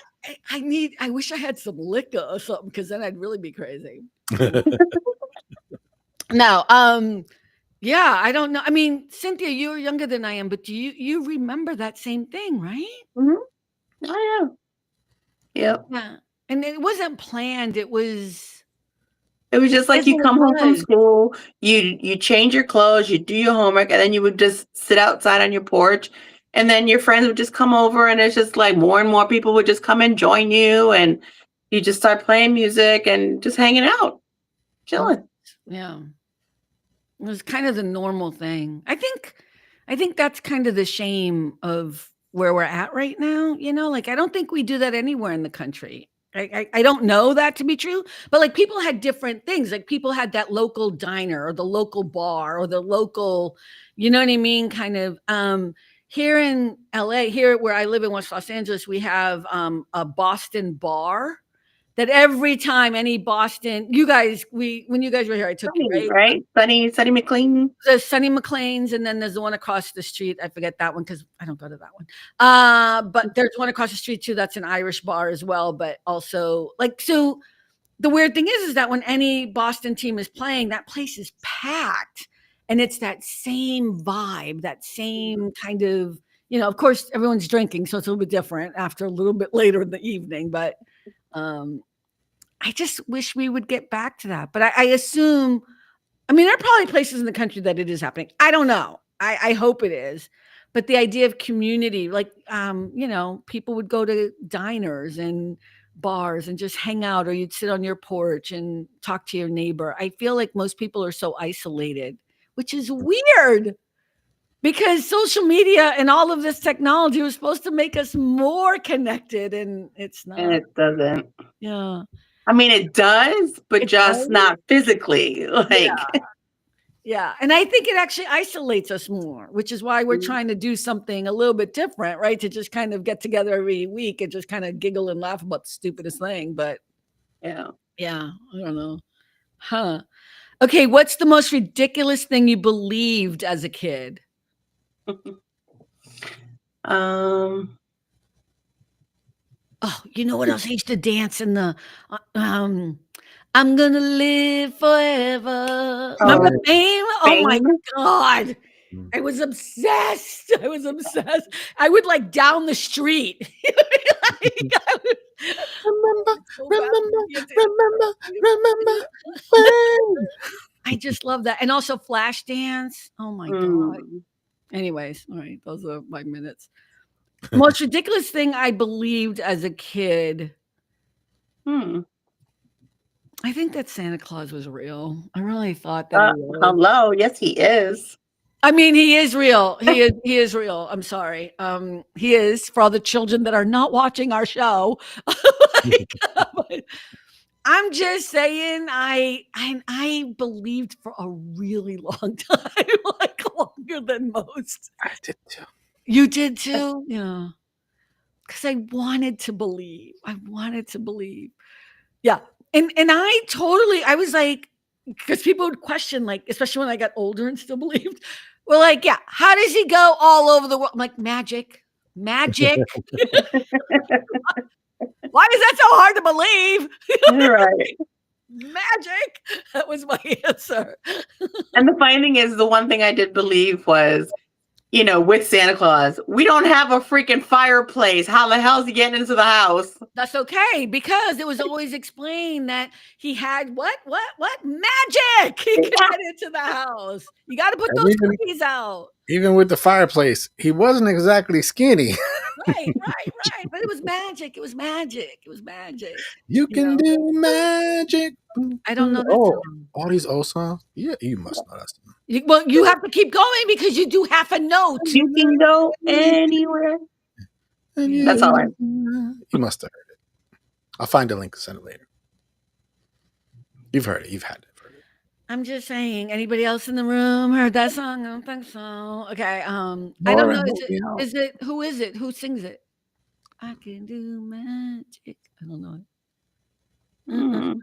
I wish I had some liquor or something, because then I'd really be crazy. Now, yeah, I don't know. I mean, Cynthia, you're younger than I am, but do you remember that same thing, right? Oh yeah. Yep. Yeah. And it wasn't planned. It was just like you come home from school, you change your clothes, you do your homework, and then you would just sit outside on your porch, and then your friends would just come over, and it's just like more and more people would just come and join you, and you just start playing music and just hanging out, chilling. Yeah. It was kind of the normal thing. I think that's kind of the shame of where we're at right now. Like I don't think we do that anywhere in the country. I don't know that to be true, but like people had different things. Like people had that local diner or the local bar or the local, you know what I mean? Kind of, here in LA, here where I live in West Los Angeles, we have a Boston bar that every time any Boston, when you guys were here, I took you, right? Sunny McLean. There's Sunny McLean's, and then there's the one across the street. I forget that one because I don't go to that one. But there's one across the street too. That's an Irish bar as well. But also, so the weird thing is that when any Boston team is playing, that place is packed, and it's that same vibe, that same kind of, of course, everyone's drinking, so it's a little bit different after a little bit later in the evening. But I just wish we would get back to that. But I assume I mean, there are probably places in the country that it is happening. I don't know. I hope it is. But the idea of community, like, people would go to diners and bars and just hang out, or you'd sit on your porch and talk to your neighbor. I feel like most people are so isolated, which is weird because social media and all of this technology was supposed to make us more connected, and it's not. And it doesn't. Yeah. I mean, it does, but It just does? not physically. Like, Yeah. And I think it actually isolates us more, which is why we're trying to do something a little bit different, right? To just kind of get together every week and just kind of giggle and laugh about the stupidest thing. But yeah. yeah, I don't know. Huh. Okay. What's the most ridiculous thing you believed as a kid? Oh, you know what else? I used to dance in the I'm gonna live forever. Remember Fame? Oh my Fame? God. I was obsessed. I would like down the street. Remember. I just love that. And also flash dance. Oh my God. Anyways, all right. Those are my minutes. Most ridiculous thing I believed as a kid. I think that Santa Claus was real. I really thought that he was. Hello. Yes, he is. I mean, he is real. He is real. I'm sorry. He is, for all the children that are not watching our show. I'm just saying, I believed for a really long time, like longer than most. I did too. You did too? Yeah. Because I wanted to believe. Yeah. And I was like, because people would question, like, especially when I got older and still believed, well, like, yeah, how does he go all over the world? I'm like, magic. Why is that so hard to believe? Right. Magic. That was my answer. And the funny thing is, the one thing I did believe was, with Santa Claus, we don't have a freaking fireplace. How the hell is he getting into the house? That's okay, because it was always explained that he had what magic. He could get into the house. You got to put those cookies out. Even with the fireplace, he wasn't exactly skinny. Right. But it was magic. You can do magic. I don't know that song. All these old songs? Yeah, you must know that song. Well, you have to keep going because you do half a note. You can go anywhere. That's all You must have heard it. I'll find a link and send it later. You've heard it. You've had it. I'm just saying. Anybody else in the room heard that song? I don't think so. Okay. I don't know. Is it? Who is it? Who sings it? I can do magic. I don't know it.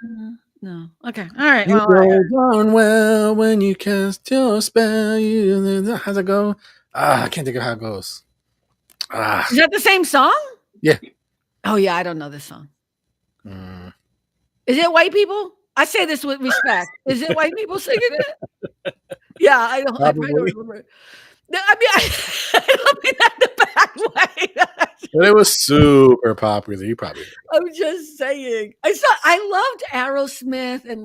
No. Okay. All right. You go down well when you cast your spell. How's it go? I can't think of how it goes. Is that the same song? Yeah. Oh yeah, I don't know this song. Is it white people? I say this with respect. Is it white people singing it? Yeah, I don't remember. I mean, I don't mean that the bad way. But it was super popular. You probably. I'm just saying. I loved Aerosmith and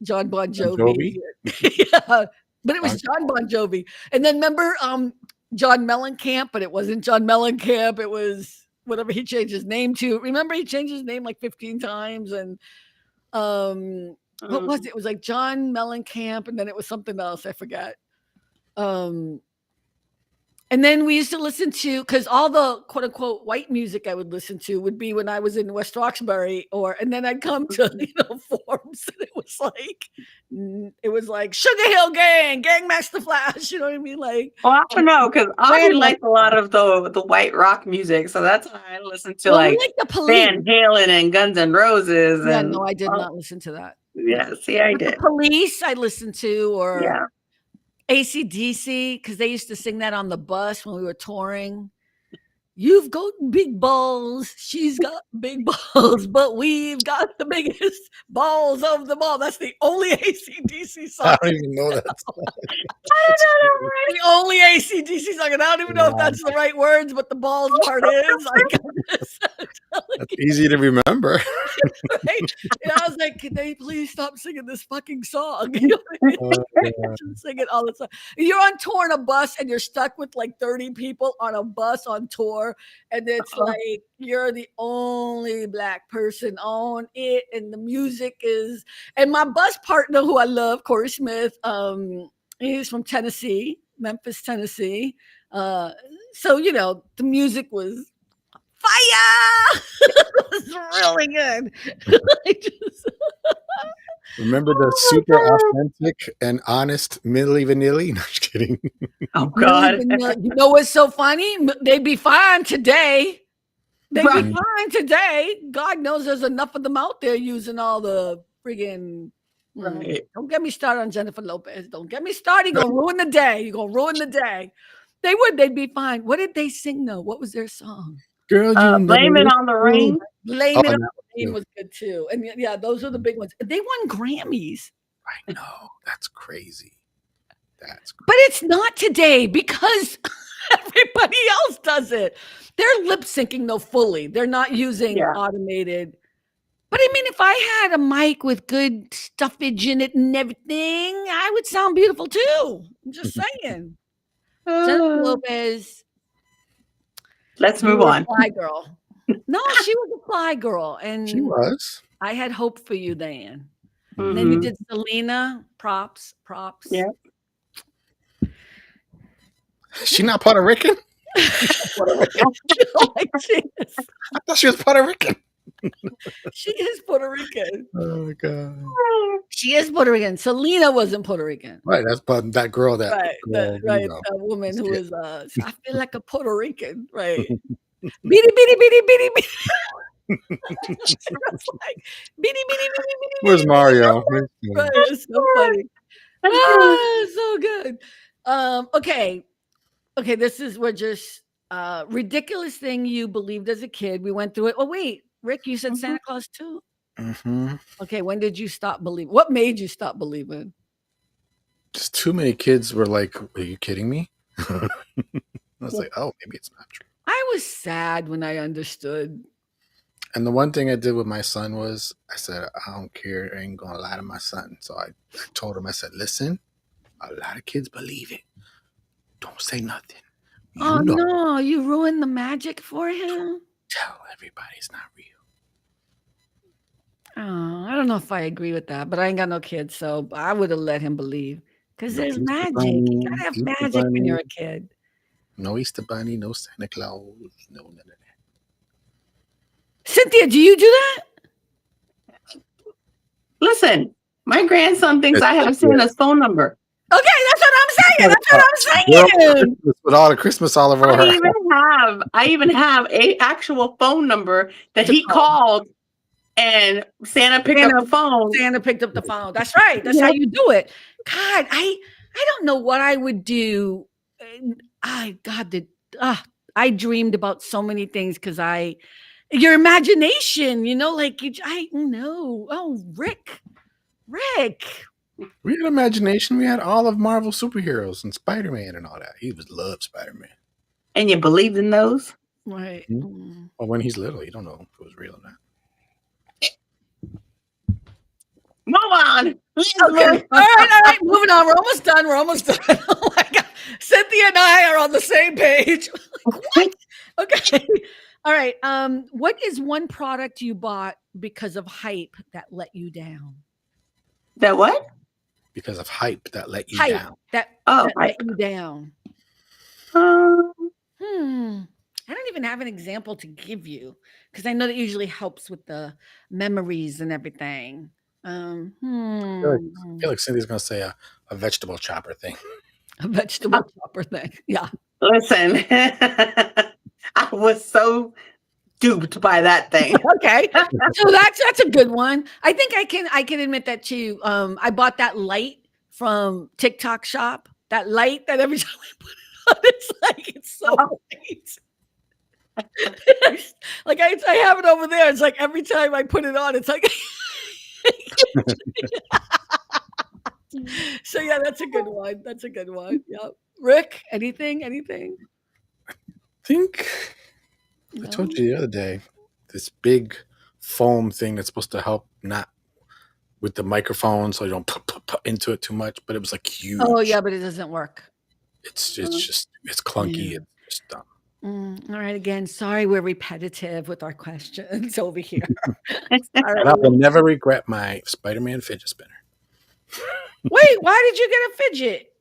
John Bon Jovi. Yeah, but it was John Bon Jovi. And then remember John Mellencamp, but it wasn't John Mellencamp. It was whatever he changed his name to. Remember, he changed his name like 15 times, and what was it? It was like John Mellencamp, and then it was something else. I forgot. And then we used to listen to, because all the quote unquote white music I would listen to would be when I was in West Roxbury, and then I'd come to forums, and it was like Sugar Hill Gang, Gangmaster Flash. You know what I mean? Like, well, I don't know, because I like a lot of the white rock music, so that's why I listened to like the Police. Van Halen and Guns N' Roses. Yeah, no, I did not listen to that. Yeah, see, I did. The Police I listened to, or AC/DC, because they used to sing that on the bus when we were touring. You've got big balls, she's got big balls, but we've got the biggest balls of them all. That's the only AC/DC song. I don't even know that song. I don't know. The only AC/DC song, and I don't even know if that's the right words, but the balls part is. That's easy to remember. Right? And I was like, can they please stop singing this fucking song? You know what I mean? Oh, Just sing it all the time. You're on tour on a bus and you're stuck with like 30 people on a bus on tour, and it's like you're the only black person on it, and the music is. And my bus partner, who I love, Corey Smith, he's from Tennessee, Memphis, Tennessee. So the music was fire. It was really good. I just, remember the super authentic and honest Milli Vanilli? No, just kidding. Oh God. You know what's so funny? They'd be fine today. They'd be fine today. God knows there's enough of them out there using all the friggin'. Right. Don't get me started on Jennifer Lopez. Don't get me started. You're gonna ruin the day. You're gonna ruin the day. They'd be fine. What did they sing though? What was their song? Girl, Blame It on the Rain. Blame It on the Rain was good too. And yeah, those are the big ones. They won Grammys. I know. That's crazy. But it's not today because everybody else does it. They're lip syncing though fully. They're not using automated. But I mean, if I had a mic with good stuffage in it and everything, I would sound beautiful too. I'm just saying. Jennifer Lopez. Let's move on. Fly girl. No, she was a fly girl, and She was. I had hope for you then. Mm-hmm. And then you did Selena. Props. Yeah. She not Puerto Rican? Like she is. I thought she was Puerto Rican. She is Puerto Rican. Oh God. She is Puerto Rican. Selena wasn't Puerto Rican. Right, that's that girl. That woman who is. I feel like a Puerto Rican. Right. Beady beady beady beady beady. She was like beady beady beady beady. Where's Mario? Right, it's so funny. So good. Okay. This is just ridiculous thing you believed as a kid. We went through it. Oh wait, Rick, you said Santa Claus too. Mm-hmm. Okay, when did you stop believing? What made you stop believing? Just too many kids were like, "Are you kidding me?" I was like, "Oh, maybe it's not true." I was sad when I understood. And the one thing I did with my son was I said, I don't care. I ain't going to lie to my son. So I told him, I said, listen, a lot of kids believe it. Don't say nothing. No, you ruined the magic for him. Tell everybody it's not real. Oh, I don't know if I agree with that, but I ain't got no kids, so I would have let him believe. Because there's magic. You gotta have magic when you're a kid. No Easter Bunny, no Santa Claus, no none of that. Cynthia, do you do that? Listen, my grandson thinks I have Santa's phone number. Okay, that's what I'm saying. With all the Christmas all over her. I even have a actual phone number that he called, and Santa picked up the phone. Santa picked up the phone. That's right. That's how you do it. God, I don't know what I would do. I dreamed about so many things because your imagination, I know. Oh, Rick. We had imagination. We had all of Marvel superheroes and Spider-Man and all that. He loved Spider-Man. And you believed in those? Right. Mm-hmm. Well, when he's little, you don't know if it was real or not. Move on. Okay. All right. Moving on. We're almost done. Oh my God. Cynthia and I are on the same page. What? Okay. All right. What is one product you bought because of hype that let you down? That what? Because of hype that let you down. That let you down. I don't even have an example to give you because I know that usually helps with the memories and everything. I feel like Cynthia's going to say a vegetable chopper thing. A vegetable chopper thing. Yeah. Listen, I was so duped by that thing. Okay. So that's a good one. I think I can admit that too. I bought that light from TikTok shop. That light that every time I put it on, it's so light. Like I have it over there. It's like every time I put it on, it's like so yeah, that's a good one. Yep. Rick, anything? I think I told you the other day, this big foam thing that's supposed to help not with the microphone, so you don't put into it too much. But it was like huge. Oh yeah, but it doesn't work. It's clunky. Yeah. It's just dumb. All right, again, sorry we're repetitive with our questions over here. And I will never regret my Spider-Man fidget spinner. Wait, why did you get a fidget?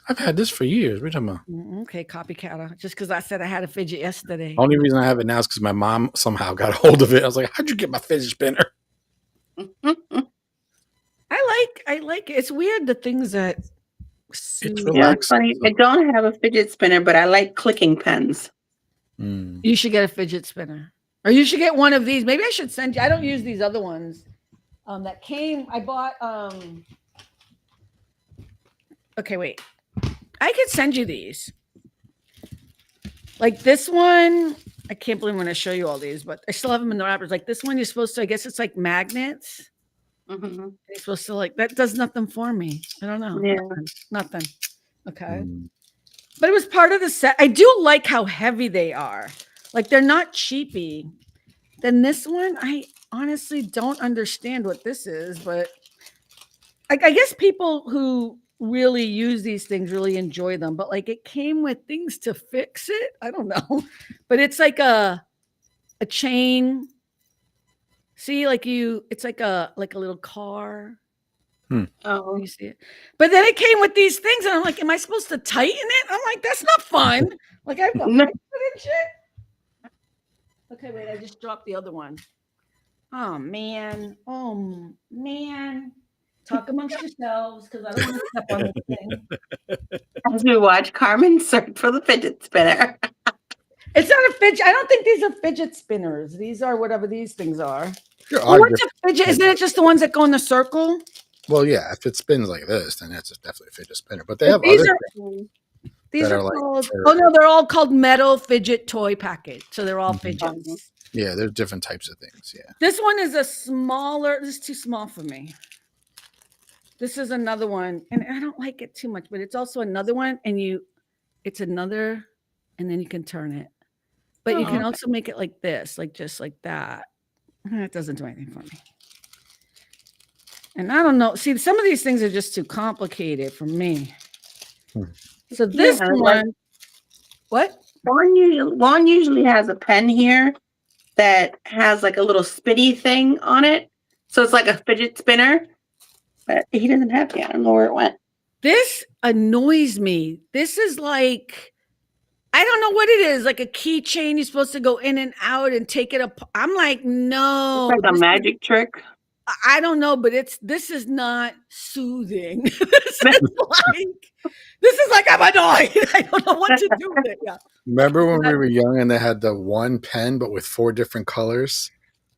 I've had this for years. What are you talking about? Okay, copycatter. Just because I said I had a fidget yesterday. Only reason I have it now is because my mom somehow got a hold of it. I was like, how'd you get my fidget spinner? I like it. It's weird the things that It's Yeah, it's relaxing. funny. I don't have a fidget spinner, but I like clicking pens. You should get a fidget spinner. Or you should get one of these. Maybe I should send you. I don't use these other ones. That came, I bought okay, wait. I could send you these. Like this one, I can't believe I'm going to show you all these, but I still have them in the wrappers. Like this one, you're supposed to, I guess it's like magnets. Mm-hmm. You're supposed to like, that does nothing for me. I don't know. Yeah. Nothing. Okay. But it was part of the set. I do like how heavy they are. Like they're not cheapy. Then this one, I honestly don't understand what this is, but I guess people who really use these things really enjoy them. But like it came with things to fix it. I don't know. But it's like a chain. See, like it's like a little car. Oh, You see it. But then it came with these things, and I'm like, am I supposed to tighten it? I'm like, that's not fun. Like I have to No. fix it and shit. Okay, wait, I just dropped the other one. Oh man. Talk amongst yourselves because I don't want to step on this thing. as we watch Carmen search for the fidget spinner. It's not a fidget. I don't think these are fidget spinners. These are whatever these things are. There Well, are what's a fidget? Isn't it just the ones that go in the circle? Well, yeah, if it spins like this, then that's definitely a fidget spinner. But they have These other are these that are are like called. for- Oh no, they're all called metal fidget toy package. So they're all fidgets. yeah, there's different types of things. Yeah. This one is a smaller. This is too small for me. This is another one, and I don't like it too much, but it's also another one, and it's another, and then you can turn it. But you can also make it like this, like just like that. It doesn't do anything for me. And I don't know. See, some of these things are just too complicated for me. So this one, what? Juan usually has a pen here that has like a little spinny thing on it. So it's like a fidget spinner, but he doesn't have it. I don't know where it went. This annoys me. This is like, I don't know what it is, like a keychain. You're supposed to go in and out and take it up. I'm like, no. It's like a magic trick. I don't know, but this is not soothing. This is like I'm annoyed. I don't know what to do with it. Yeah. Remember when we were young and they had the one pen but with 4 different colors?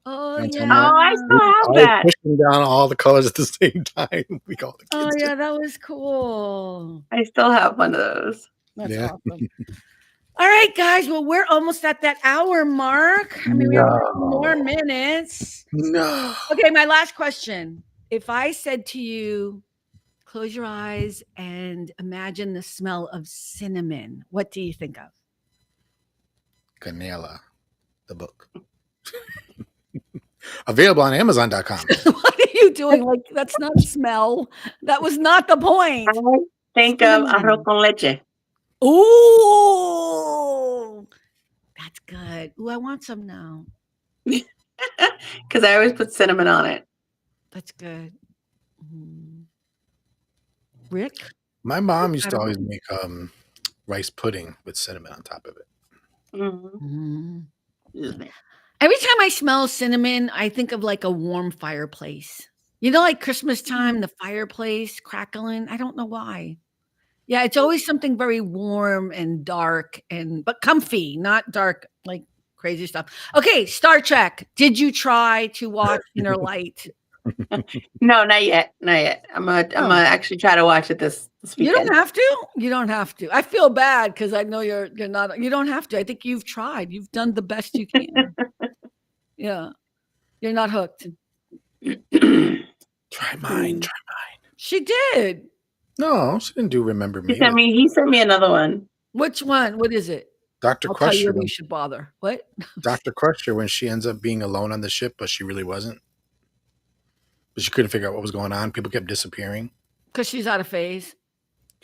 Oh And yeah. Oh, I still I have was that. pushing down all the colors at the same time. We all the kids Oh did. yeah, that was cool. I still have one of those. That's Yeah. awesome. All right, guys. Well, we're almost at that hour mark. I mean, we have a few more minutes. No. Okay, my last question. If I said to you, close your eyes and imagine the smell of cinnamon, what do you think of? Canela, the book. Available on Amazon.com. What are you doing? Like, that's not smell. That was not the point. I think of arroz con leche. Ooh, that's good. Ooh, I want some now. Because I always put cinnamon on it. That's good. Rick? My mom used to always make rice pudding with cinnamon on top of it. Every time I smell cinnamon, I think of like a warm fireplace. You know, like Christmas time, the fireplace crackling. I don't know why. Yeah, it's always something very warm and dark but comfy, not dark like crazy stuff. Okay, Star Trek. Did you try to watch Inner Light? No, not yet. Not yet. I'm gonna actually try to watch it this weekend. You don't have to. You don't have to. I feel bad because I know you're not. You don't have to. I think you've tried. You've done the best you can. Yeah, you're not hooked. Try mine. She did. No, she didn't do Remember Me. He sent me another one. Which one? What is it? Dr. I'll tell you Crusher, whether you should bother. What? Dr. Crusher, when she ends up being alone on the ship, but she really wasn't. But she couldn't figure out what was going on. People kept disappearing. Because she's out of phase.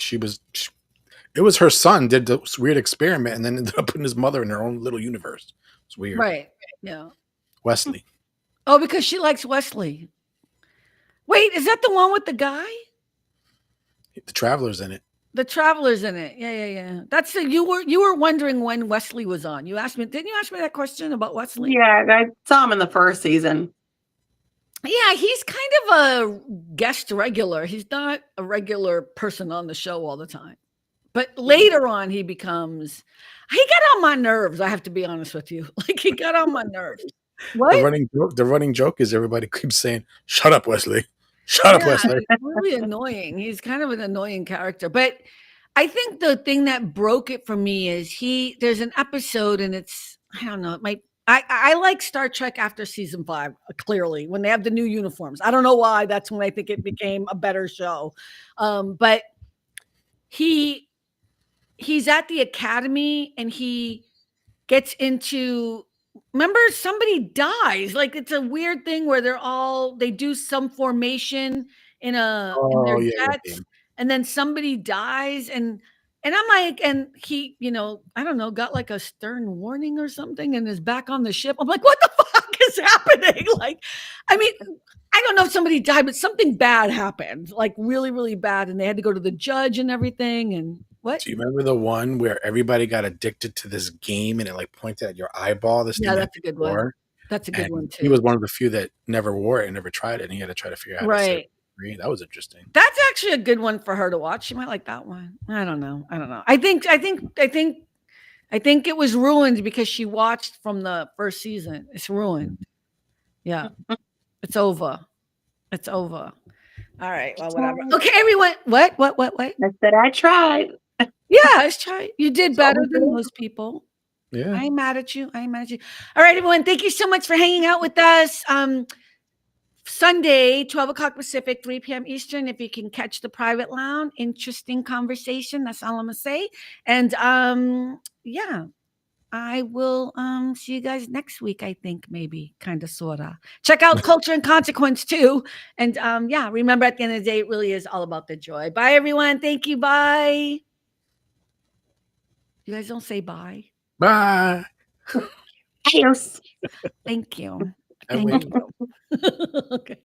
It was her son did this weird experiment and then ended up putting his mother in her own little universe. It's weird. Right. Yeah. Wesley. Oh, because she likes Wesley. Wait, is that the one with the guy? The Traveler's in it. The Traveler's in it. Yeah. That's the you were wondering when Wesley was on. You asked me, didn't you ask me that question about Wesley? Yeah, I saw him in the first season. Yeah, he's kind of a guest regular. He's not a regular person on the show all the time. But later on, he got on my nerves. I have to be honest with you. Like, he got on my nerves. What? The running joke is everybody keeps saying, "Shut up, Wesley. Shut up, Wesley." It's really annoying. He's kind of an annoying character. But I think the thing that broke it for me is there's an episode and it's, I don't know, I like Star Trek after season 5, clearly, when they have the new uniforms. I don't know why. That's when I think it became a better show. But he's at the academy and he gets into, remember, somebody dies. Like, it's a weird thing where they do some formation in their jets, and then somebody dies, and I'm like, and he, I don't know, got like a stern warning or something and is back on the ship. I'm like, what the fuck is happening? Like, I mean, I don't know if somebody died, but something bad happened, like really, really bad. And they had to go to the judge and everything. And what? Do you remember the one where everybody got addicted to this game and it like pointed at your eyeball? Yeah, that's a good one. That's a good one too. He was one of the few that never wore it and never tried it, and he had to try to figure out how to set it free. That was interesting. That's actually a good one for her to watch. She might like that one. I don't know. I think it was ruined because she watched from the first season. It's ruined. Yeah. It's over. All right. Well, whatever. Okay, everyone. What? I said I tried. Yeah, let's try. You did better than most people. Yeah. I ain't mad at you. All right, everyone. Thank you so much for hanging out with us. Sunday, 12 o'clock Pacific, 3 p.m. Eastern. If you can catch the private lounge, interesting conversation. That's all I'm gonna say. And yeah, I will see you guys next week. I think maybe, kind of, sorta. Check out Culture and Consequence too. And yeah, remember, at the end of the day, it really is all about the joy. Bye, everyone. Thank you. Bye. You guys don't say bye. Bye. Adios. Thank you. Thank you. Okay.